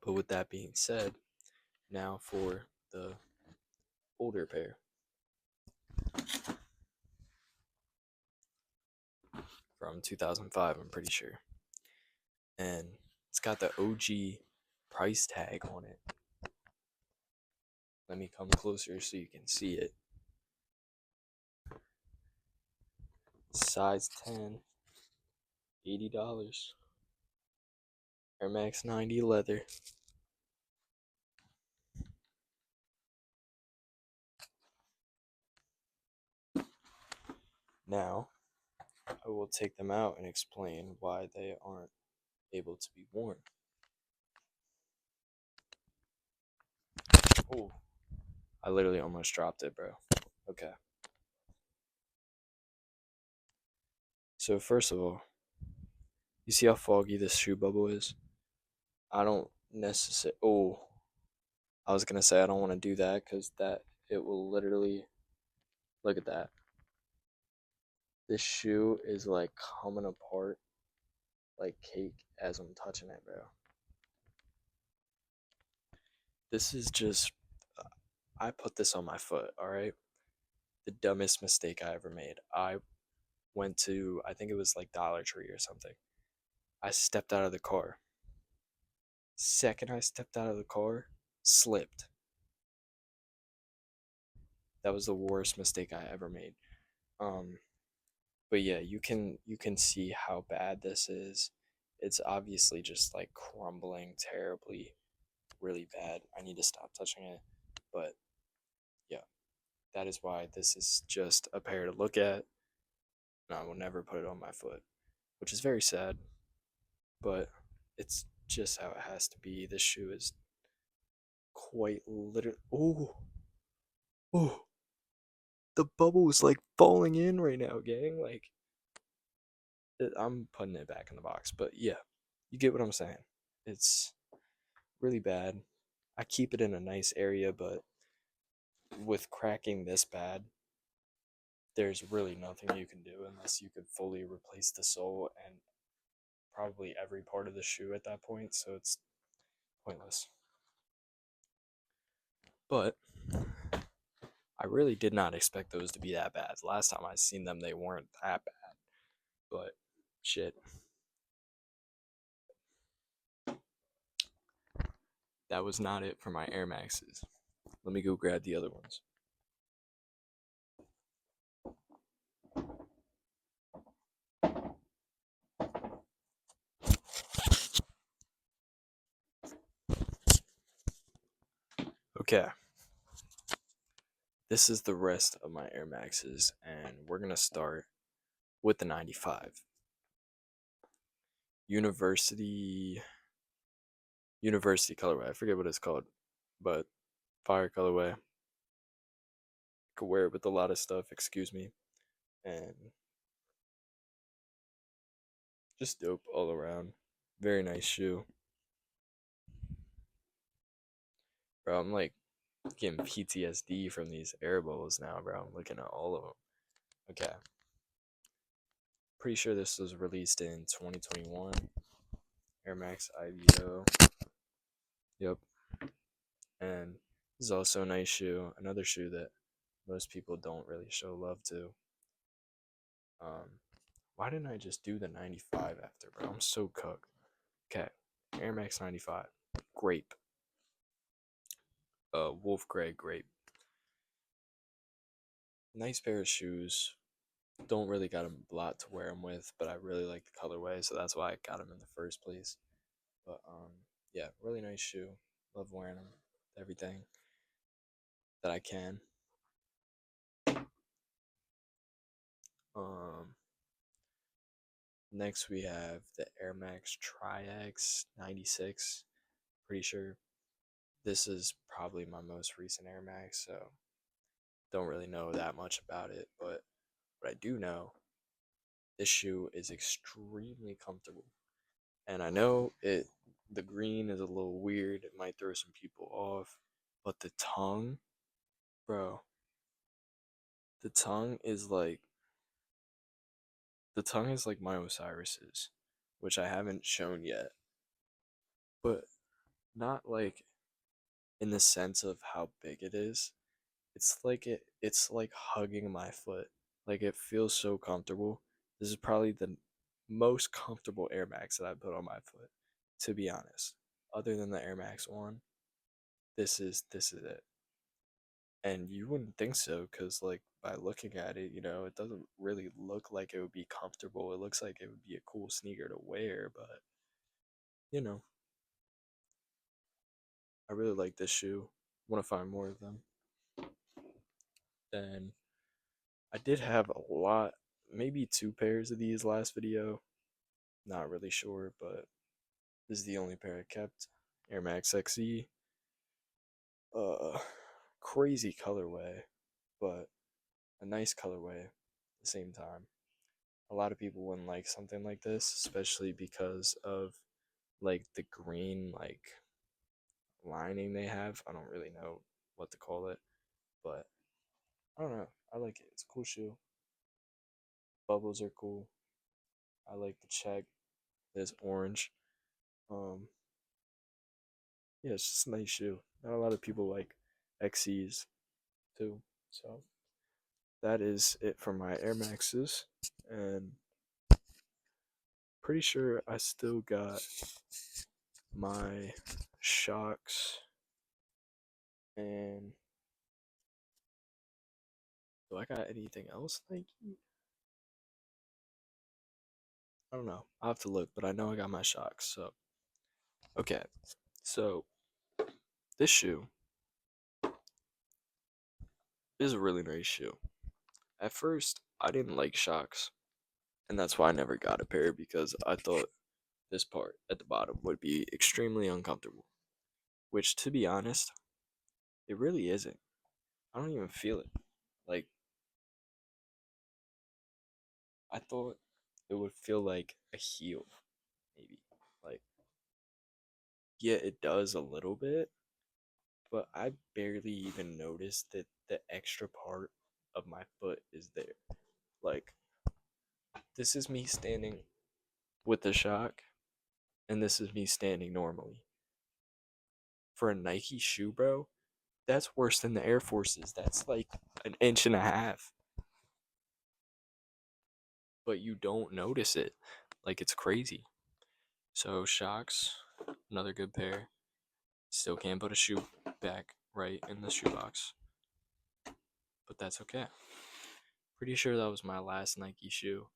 But with that being said, now for the older pair from 2005, I'm pretty sure. And it's got the OG price tag on it. Let me come closer so you can see it. Size 10, $80. Air Max 90 leather. Now, I will take them out and explain why they aren't able to be worn. Oh, I literally almost dropped it, bro. Okay. So, first of all, you see how foggy this shoe bubble is? I don't necessarily. Oh, I was gonna say I don't want to do that because that it will literally. Look at that. This shoe is like coming apart like cake as I'm touching it, bro. This is just. I put this on my foot, alright? The dumbest mistake I ever made. I went to, I think it was like Dollar Tree or something. I stepped out of the car. Second I stepped out of the car, slipped. That was the worst mistake I ever made. Um, but yeah, you can see how bad this is. It's obviously just like crumbling terribly, really bad. I need to stop touching it. But yeah, that is why this is just a pair to look at. And I will never put it on my foot, which is very sad, but it's just how it has to be. This shoe is quite literally. Oh, oh, the bubble is like falling in right now, gang. Like, I'm putting it back in the box, but yeah, you get what I'm saying. It's really bad. I keep it in a nice area, but with cracking this bad, there's really nothing you can do unless you could fully replace the sole and probably every part of the shoe at that point, so it's pointless. But I really did not expect those to be that bad. Last time I seen them, they weren't that bad. But shit, that was not it for my Air Maxes. Let me go grab the other ones. Okay, this is the rest of my Air Maxes, and we're gonna start with the 95 University colorway. I forget what it's called, but fire colorway. Could wear it with a lot of stuff. Excuse me, and just dope all around. Very nice shoe, bro. I'm like getting PTSD from these air bubbles now, bro. I'm looking at all of them. Okay, pretty sure this was released in 2021. Air Max IVO. Yep. And this is also a nice shoe. Another shoe that most people don't really show love to. Um, why didn't I just do the 95 after, bro? I'm so cooked. Okay, Air Max 95. Grape. Wolf Gray Grape. Nice pair of shoes. Don't really got a lot to wear them with, but I really like the colorway, so that's why I got them in the first place. But yeah, really nice shoe. Love wearing them. Everything that I can. Um, Next we have the Air Max Tri-X 96. Pretty sure this is probably my most recent Air Max, so don't really know that much about it. But what I do know, this shoe is extremely comfortable. And I know the green is a little weird. It might throw some people off, but bro, the tongue is like the tongue is like my Osiris's, which I haven't shown yet. But not like in the sense of how big it is. It's like hugging my foot. Like it feels so comfortable. This is probably the most comfortable Air Max that I put on my foot, to be honest. Other than the Air Max 1, this is it. And you wouldn't think so cuz like by looking at it, it doesn't really look like it would be comfortable. It looks like it would be a cool sneaker to wear, but you know, I really like this shoe. Want to find more of them. Then I did have a lot, maybe two pairs of these last video. Not really sure, but this is the only pair I kept. Air Max XE. Uh, Crazy colorway, but a nice colorway at the same time. A lot of people wouldn't like something like this, especially because of like the green lining they have. I don't really know what to call it, but I don't know. I like it. It's a cool shoe. Bubbles are cool. I like the check. There's orange. Um, yeah, it's just a nice shoe. Not a lot of people like XCs too. So that is it for my Air Maxes. And pretty sure I still got my Shocks. And do I got anything else Nike? I don't know. I'll have to look, but I know I got my Shocks. So, okay. So, this shoe is a really nice shoe. At first, I didn't like Shocks, and that's why I never got a pair because I thought this part at the bottom would be extremely uncomfortable. Which, to be honest, it really isn't. I don't even feel it. Like, I thought it would feel like a heel, maybe. Like, yeah, it does a little bit, but I barely even noticed that the extra part of my foot is there. Like, this is me standing with the shock, and this is me standing normally. For a Nike shoe, bro, that's worse than the Air Forces. That's like an inch and a half. But you don't notice it. Like, it's crazy. So, shocks, another good pair. Still can't put a shoe back right in the shoebox, but that's okay. Pretty sure that was my last Nike shoe.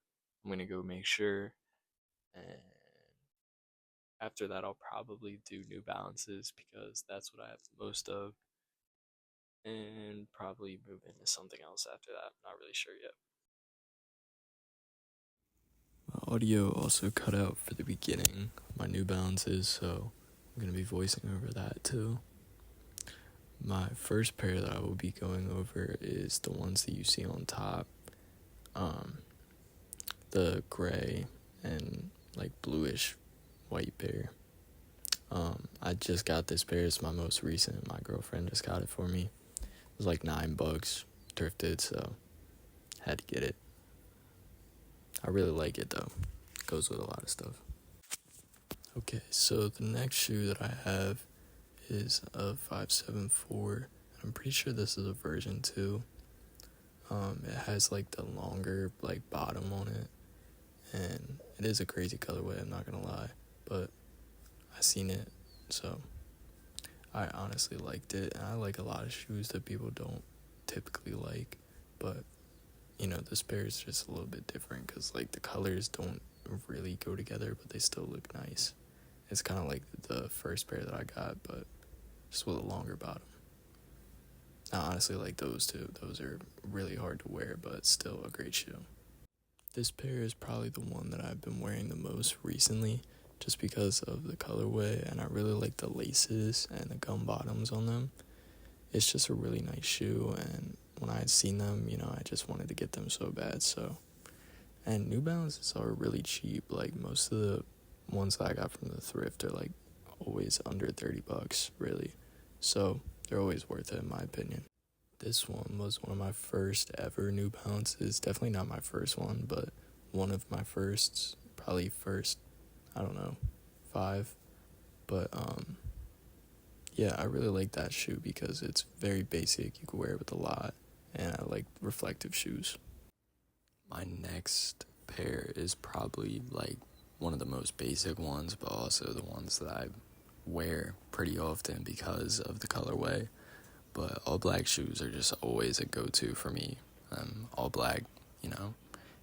I'm gonna go make sure, and after that, I'll probably do New Balances because that's what I have the most of, and probably move into something else after that. Not really sure yet. My audio also cut out for the beginning of my New Balances, so I'm gonna be voicing over that too. My first pair that I will be going over is the ones that you see on top. Um, the gray and like bluish white pair. I just got this pair. It's my most recent. My girlfriend just got it for me. It was like $9, thrifted, so had to get it. I really like it though. Goes with a lot of stuff. Okay, so the next shoe that I have is a 574. I'm pretty sure this is a version 2. It has like the longer like bottom on it, and it is a crazy colorway. I'm not gonna lie, but I seen it, so I honestly liked it. And I like a lot of shoes that people don't typically like, but this pair is just a little bit different because like the colors don't really go together, but they still look nice. It's kind of like the first pair that I got, but just with a longer bottom. I honestly like those two. Those are really hard to wear, but still a great shoe. This pair is probably the one that I've been wearing the most recently, just because of the colorway, and I really like the laces and the gum bottoms on them. It's just a really nice shoe, and when I had seen them, I just wanted to get them so bad. And New Balances are really cheap. Like most of the ones that I got from the thrift are like always under $30, really. So they're always worth it in my opinion. This one was one of my first ever New Balances. Definitely not my first one, but one of my firsts. Probably first, I don't know, 5. But yeah, I really like that shoe because it's very basic. You can wear it with a lot, and I like reflective shoes. My next pair is probably like one of the most basic ones, but also the ones that I wear pretty often because of the colorway. But all black shoes are just always a go-to for me. All black,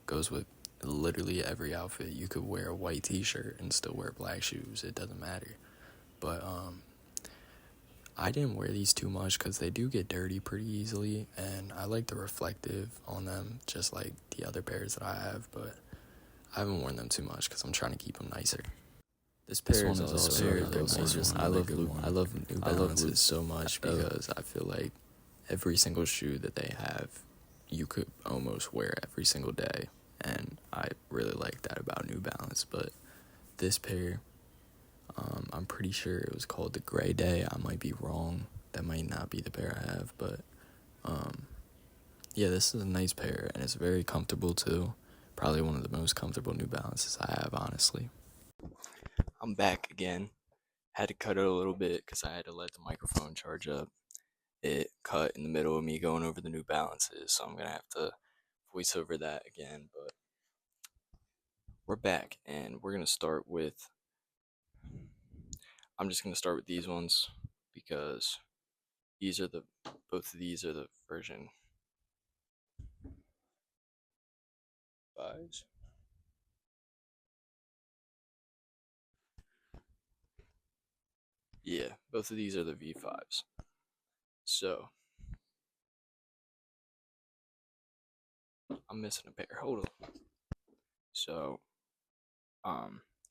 goes with literally every outfit. You could wear a white t-shirt and still wear black shoes. It doesn't matter. But I didn't wear these too much because they do get dirty pretty easily, and I like the reflective on them just like the other pairs that I have, but I haven't worn them too much because I'm trying to keep them nicer. This one is also another nice one. I love New Balances so much because I feel like every single shoe that they have, you could almost wear every single day, and I really like that about New Balance. But this pair, I'm pretty sure it was called the Gray Day. I might be wrong. That might not be the pair I have, but yeah, this is a nice pair, and it's very comfortable too. Probably one of the most comfortable New Balances I have, honestly. I'm back again. Had to cut it a little bit because I had to let the microphone charge up. It cut in the middle of me going over the New Balances, so I'm gonna have to voice over that again. But we're back, and we're gonna start with. I'm just gonna start with these ones because these are the both of these are the version 5s. Yeah, both of these are the V5s. So I'm missing a pair. Hold on. So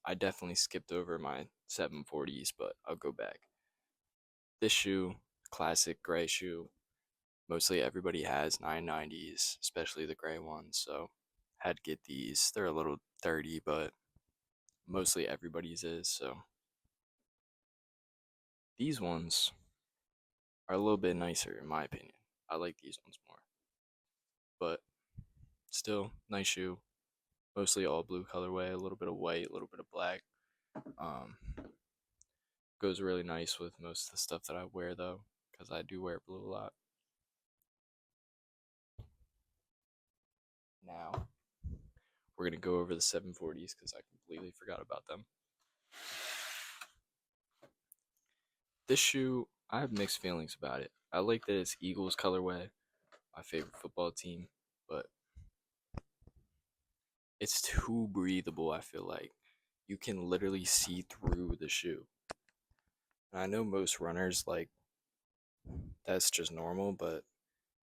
I definitely skipped over my 740s, but I'll go back. This shoe, classic gray shoe. Mostly everybody has 990s, especially the gray ones. So had to get these. They're a little dirty, but mostly everybody's is. So these ones are a little bit nicer in my opinion. I like these ones more. But still, nice shoe. Mostly all blue colorway, a little bit of white, a little bit of black. Um, Goes really nice with most of the stuff that I wear though, because I do wear blue a lot. Now, we're going to go over the 740s because I completely forgot about them. This shoe, I have mixed feelings about it. I like that it's Eagles colorway, my favorite football team, but it's too breathable, I feel like. You can literally see through the shoe. And I know most runners, like, that's just normal, but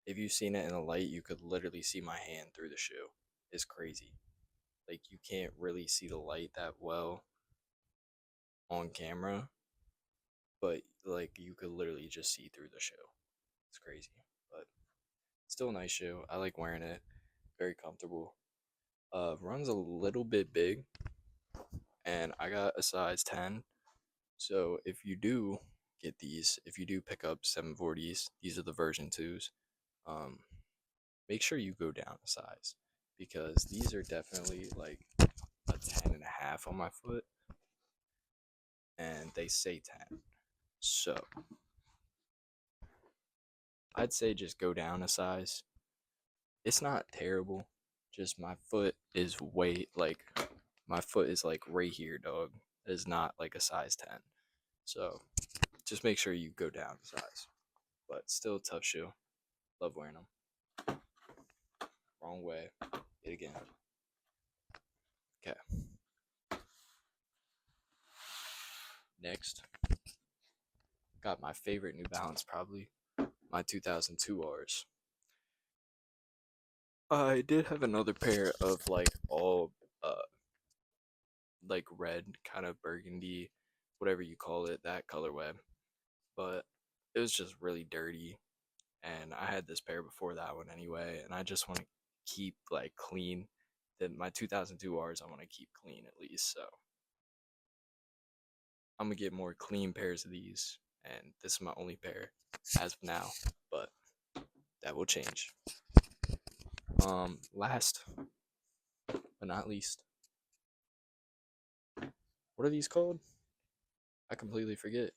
if you've seen it in the light, you could literally see my hand through the shoe. It's crazy. Like, you can't really see the light that well on camera, but, like, you could literally just see through the shoe. It's crazy, but still a nice shoe. I like wearing it. Very comfortable. Runs a little bit big, and I got a size 10. So if you do get these, if you do pick up 740s, these are the version 2s. Um, Make sure you go down a size because these are definitely like a 10 and a half on my foot, and they say 10. So I'd say just go down a size. It's not terrible. Just my foot is like right here, dog. It is not like a size 10. So just make sure you go down a size. But still a tough shoe. Love wearing them. Wrong way. It again. Okay. Next, got my favorite New Balance, probably my 2002 Rs. I did have another pair of like all like red, kind of burgundy, whatever you call it, that colorway. But it was just really dirty, and I had this pair before that one anyway, and I just want to keep like clean. That my 2002 Rs I want to keep clean at least, so I'm gonna get more clean pairs of these, and this is my only pair as of now, but that will change. Last but not least, what are these called? I completely forget.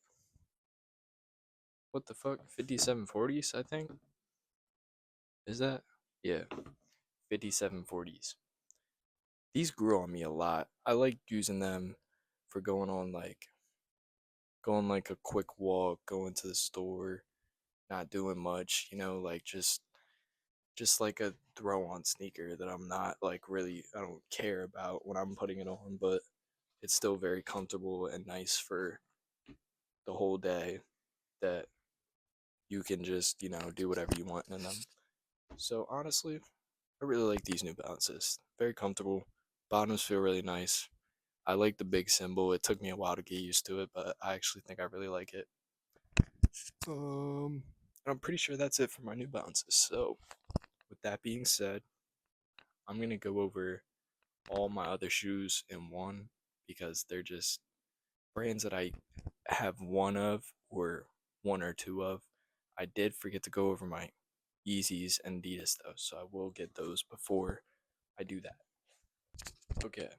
What the fuck? 5740s, I think? Is that? Yeah, 5740s. These grew on me a lot. I like using them for going like a quick walk, going to the store, not doing much, like just like a throw on sneaker that I'm not like really I don't care about when I'm putting it on, but it's still very comfortable and nice for the whole day that you can just, do whatever you want in them. So honestly, I really like these New Balances. Very comfortable. Bottoms feel really nice. I like the big symbol. It took me a while to get used to it, but I actually think I really like it. I'm pretty sure that's it for my New Balances. So, with that being said, I'm gonna go over all my other shoes in one because they're just brands that I have one of or one or two of. I did forget to go over my Yeezys and Adidas though, so I will get those before I do that. Okay,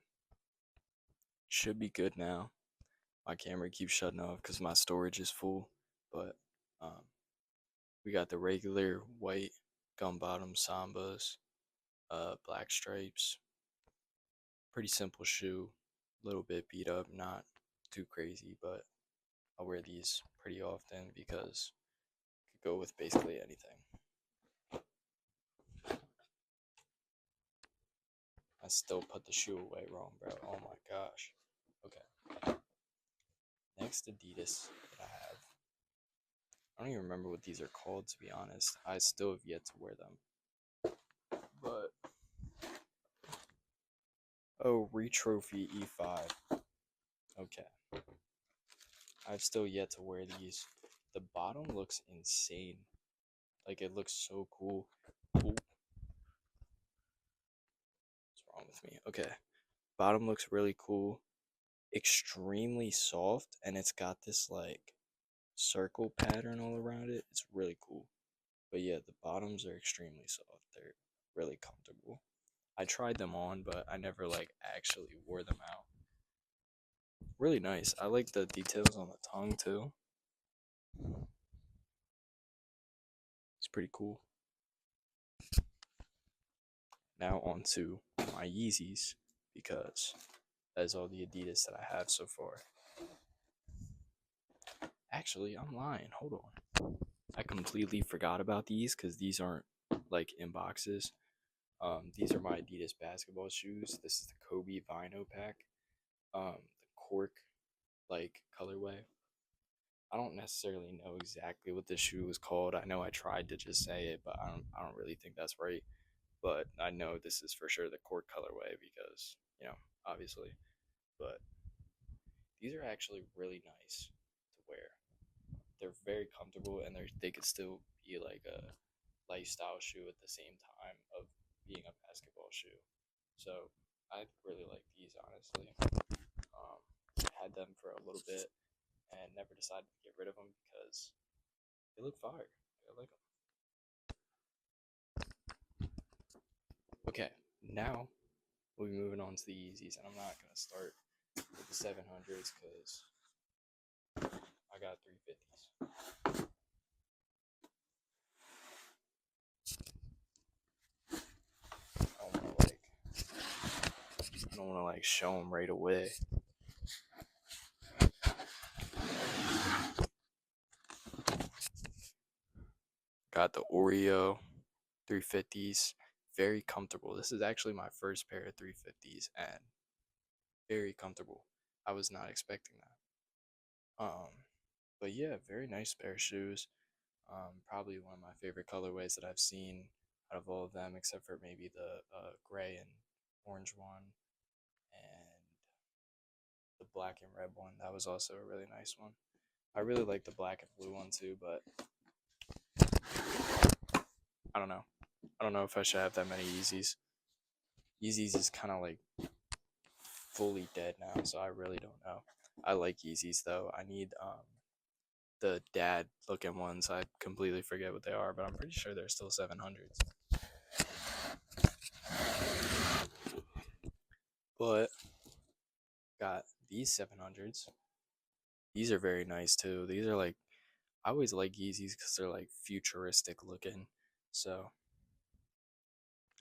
should be good now. My camera keeps shutting off because my storage is full, but um, we got the regular white gum bottom Sambas, black stripes. Pretty simple shoe, a little bit beat up, not too crazy, but I wear these pretty often because I could go with basically anything. I still put the shoe away wrong, bro. Oh my gosh. Okay. Next Adidas that I have. I don't even remember what these are called, to be honest. I still have yet to wear them. But oh, Retrophy E5. Okay. I've still yet to wear these. The bottom looks insane. Like it looks so cool. Ooh. What's wrong with me? Okay. Bottom looks really cool. Extremely soft, and it's got this like circle pattern all around it. It's really cool. But yeah, the bottoms are extremely soft. They're really comfortable. I tried them on, but I never like actually wore them out. Really nice. I like the details on the tongue too. It's pretty cool. Now on to my Yeezys because that's all the Adidas that I have so far. Actually, I'm lying. Hold on. I completely forgot about these because these aren't like in boxes. These are my Adidas basketball shoes. This is the Kobe Vino pack. The cork like colorway. I don't necessarily know exactly what this shoe is called. I know I tried to just say it, but I don't really think that's right. But I know this is for sure the cork colorway because, obviously. But these are actually really nice to wear. They're very comfortable and they could still be like a lifestyle shoe at the same time of being a basketball shoe. So I really like these honestly. Um, had them for a little bit and never decided to get rid of them because they look fire. I like them. Okay, now we'll be moving on to the Yeezys, and I'm not gonna start with the 700s because I got 350s. I don't want to like show them right away. Got the Oreo 350s, very comfortable. This is actually my first pair of 350s and very comfortable. I was not expecting that. But yeah, very nice pair of shoes. Probably one of my favorite colorways that I've seen out of all of them, except for maybe the gray and orange one and the black and red one. That was also a really nice one. I really like the black and blue one too, but I don't know. I don't know if I should have that many Yeezys. Yeezys is kind of like fully dead now, so I really don't know. I like Yeezys though. I need the dad looking ones. I completely forget what they are, but I'm pretty sure they're still 700s. But got these 700s. These are very nice too. These are like, I always like Yeezys because they're like futuristic looking. So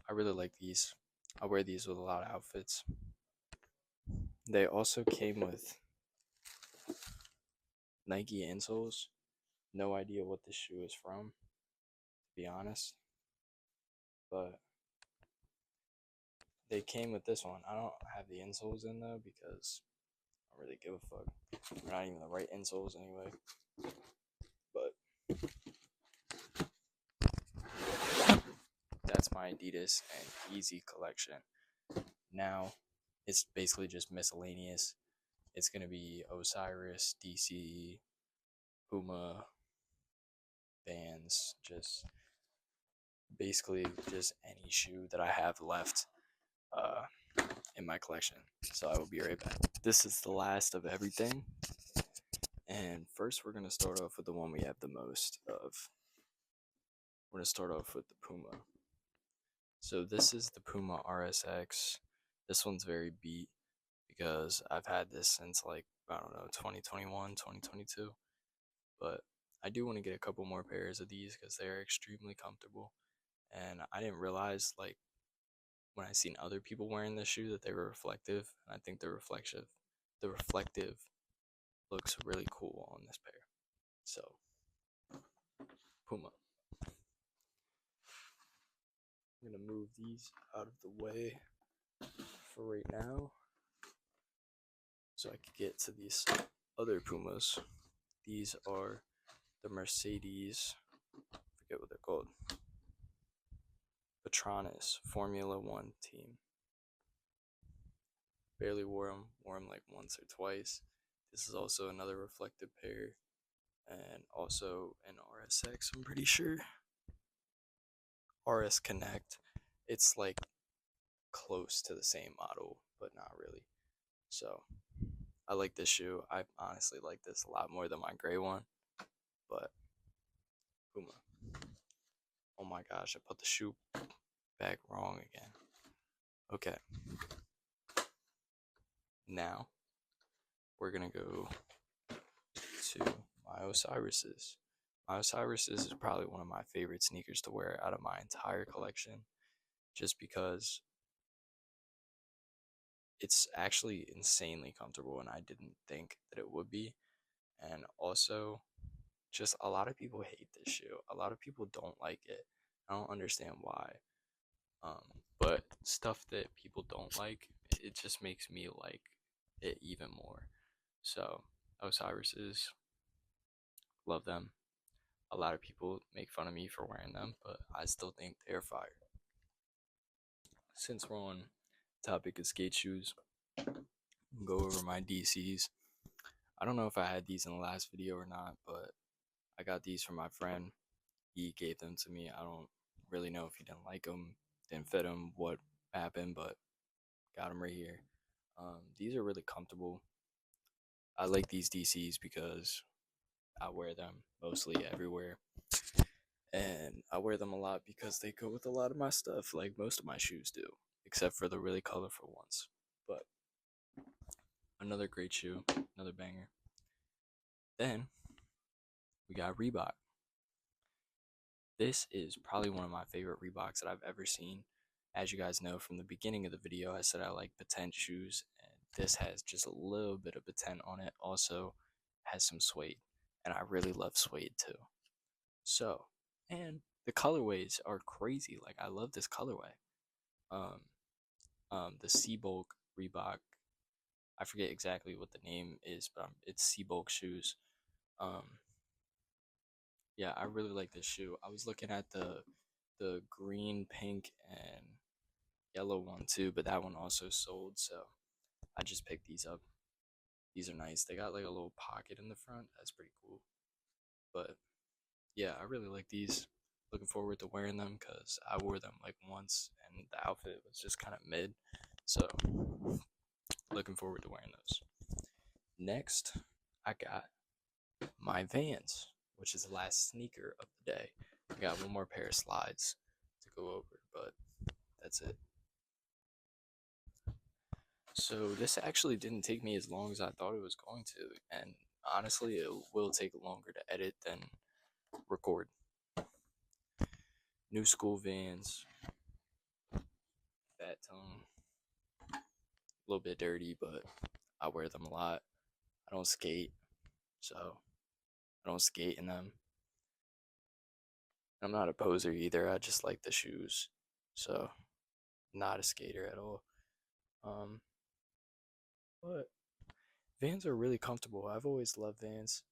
I really like these. I wear these with a lot of outfits. They also came with Nike insoles. No idea what this shoe is from, to be honest. But they came with this one. I don't have the insoles in though because I don't really give a fuck. They're not even the right insoles anyway. But that's my Adidas and Yeezy collection. Now it's basically just miscellaneous. It's gonna be Osiris, DC, Puma, Vans, just basically just any shoe that I have left uh, in my collection. So I will be right back. This is the last of everything. And first, we're going to start off with the one we have the most of. We're going to start off with the Puma. So this is the Puma RSX. This one's very beat because I've had this since like, I don't know, 2021, 2022. But I do want to get a couple more pairs of these because they're extremely comfortable. And I didn't realize, like, when I seen other people wearing this shoe that they were reflective. And I think the reflective looks really cool on this pair. So, Puma. I'm gonna move these out of the way for right now so I can get to these other Pumas. These are the Mercedes, I forget what they're called, Petronas Formula One team. Barely wore them like once or twice. This is also another reflective pair, and also an RSX, I'm pretty sure. RS Connect. It's like close to the same model, but not really. So I like this shoe. I honestly like this a lot more than my gray one. But Puma. Oh my gosh, I put the shoe back wrong again. Okay. Now we're gonna go to my Osiris's. My Osiris's is probably one of my favorite sneakers to wear out of my entire collection, just because it's actually insanely comfortable and I didn't think that it would be. And also, just a lot of people hate this shoe. A lot of people don't like it. I don't understand why. But stuff that people don't like, it just makes me like it even more. So, Osiris's, love them. A lot of people make fun of me for wearing them, but I still think they're fire. Since we're on topic of skate shoes, go over my DCs. I don't know if I had these in the last video or not, but I got these from my friend. He gave them to me. I don't really know if he didn't like them, didn't fit them, what happened, but got them right here. These are really comfortable. I like these DCs because I wear them mostly everywhere. And I wear them a lot because they go with a lot of my stuff, like most of my shoes do, except for the really colorful ones. But another great shoe, another banger. Then we got Reebok. This is probably one of my favorite Reeboks that I've ever seen. As you guys know from the beginning of the video, I said I like patent shoes, and this has just a little bit of patent on it. Also has some suede, and I really love suede too. So, and the colorways are crazy. Like, I love this colorway. Um, the Seabulk Reebok. I forget exactly what the name is, but it's Seabulk shoes. Um, yeah, I really like this shoe. I was looking at the green, pink, and yellow one too, but that one also sold, so I just picked these up. These are nice. They got like a little pocket in the front. That's pretty cool. But yeah, I really like these. Looking forward to wearing them because I wore them like once and the outfit was just kind of mid. So looking forward to wearing those. Next, I got my Vans, which is the last sneaker of the day. I got one more pair of slides to go over, but that's it. So this actually didn't take me as long as I thought it was going to, and honestly, it will take longer to edit than record. New school Vans, fat tone, a little bit dirty, but I wear them a lot. I don't skate, so I don't skate in them. I'm not a poser either. I just like the shoes, so not a skater at all. Um, but Vans are really comfortable. I've always loved Vans.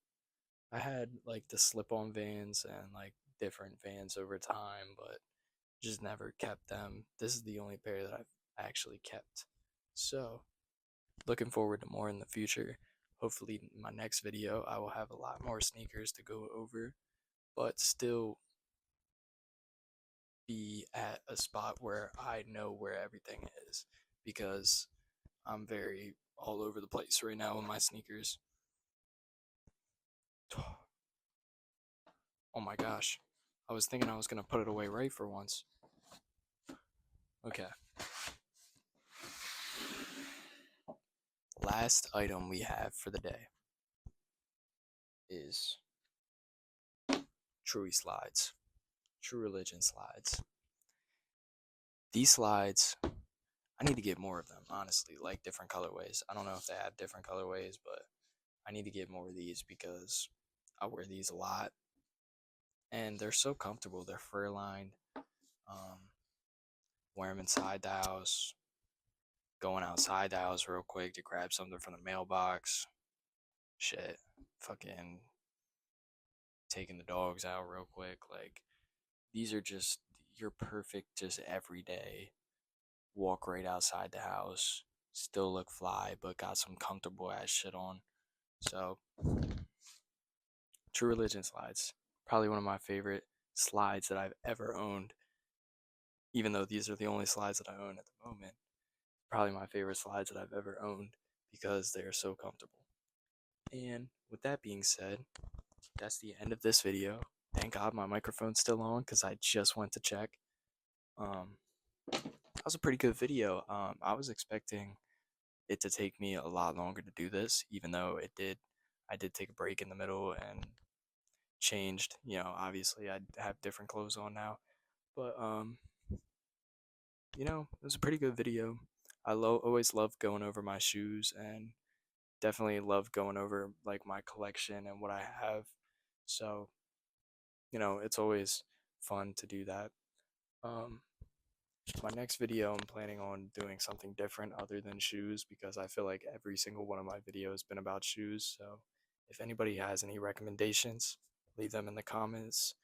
I had like the slip-on Vans and like different Vans over time, but just never kept them. This is the only pair that I've actually kept. So, looking forward to more in the future. Hopefully, in my next video, I will have a lot more sneakers to go over, but still be at a spot where I know where everything is because I'm very all over the place right now with my sneakers. Oh my gosh. I was thinking I was going to put it away right for once. Okay. Last item we have for the day is Truey slides. True Religion slides. These slides, I need to get more of them, honestly, like different colorways. I don't know if they have different colorways, but I need to get more of these because I wear these a lot and they're so comfortable. They're fur lined. Um, wear them inside the house, going outside the house real quick to grab something from the mailbox. Shit, fucking taking the dogs out real quick. Like, these are just your perfect, just everyday walk right outside the house, still look fly, but got some comfortable ass shit on. So, True Religion slides, probably one of my favorite slides that I've ever owned. Even though these are the only slides that I own at the moment, probably my favorite slides that I've ever owned because they are so comfortable. And with that being said, that's the end of this video. Thank God my microphone's still on because I just went to check. That was a pretty good video. I was expecting it to take me a lot longer to do this, even though it did. I did take a break in the middle and changed. Obviously I have different clothes on now, but it was a pretty good video. I always love going over my shoes and definitely love going over like my collection and what I have. So, it's always fun to do that. Um, my next video, I'm planning on doing something different other than shoes because I feel like every single one of my videos has been about shoes. So, if anybody has any recommendations, leave them in the comments.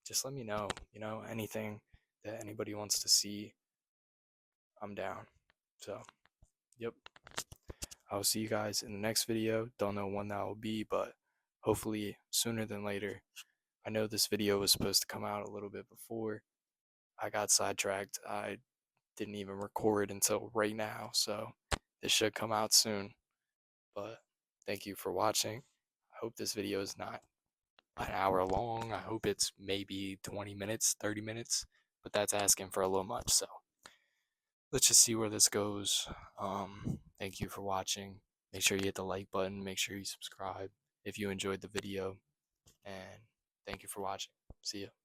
Just let me know. Anything that anybody wants to see, I'm down. So, yep. I'll see you guys in the next video. Don't know when that will be, but hopefully sooner than later. I know this video was supposed to come out a little bit before. I got sidetracked. I didn't even record until right now, so this should come out soon. But thank you for watching. I hope this video is not an hour long. I hope it's maybe 20 minutes, 30 minutes, but that's asking for a little much. So let's just see where this goes. Thank you for watching. Make sure you hit the like button. Make sure you subscribe if you enjoyed the video. And thank you for watching. See ya.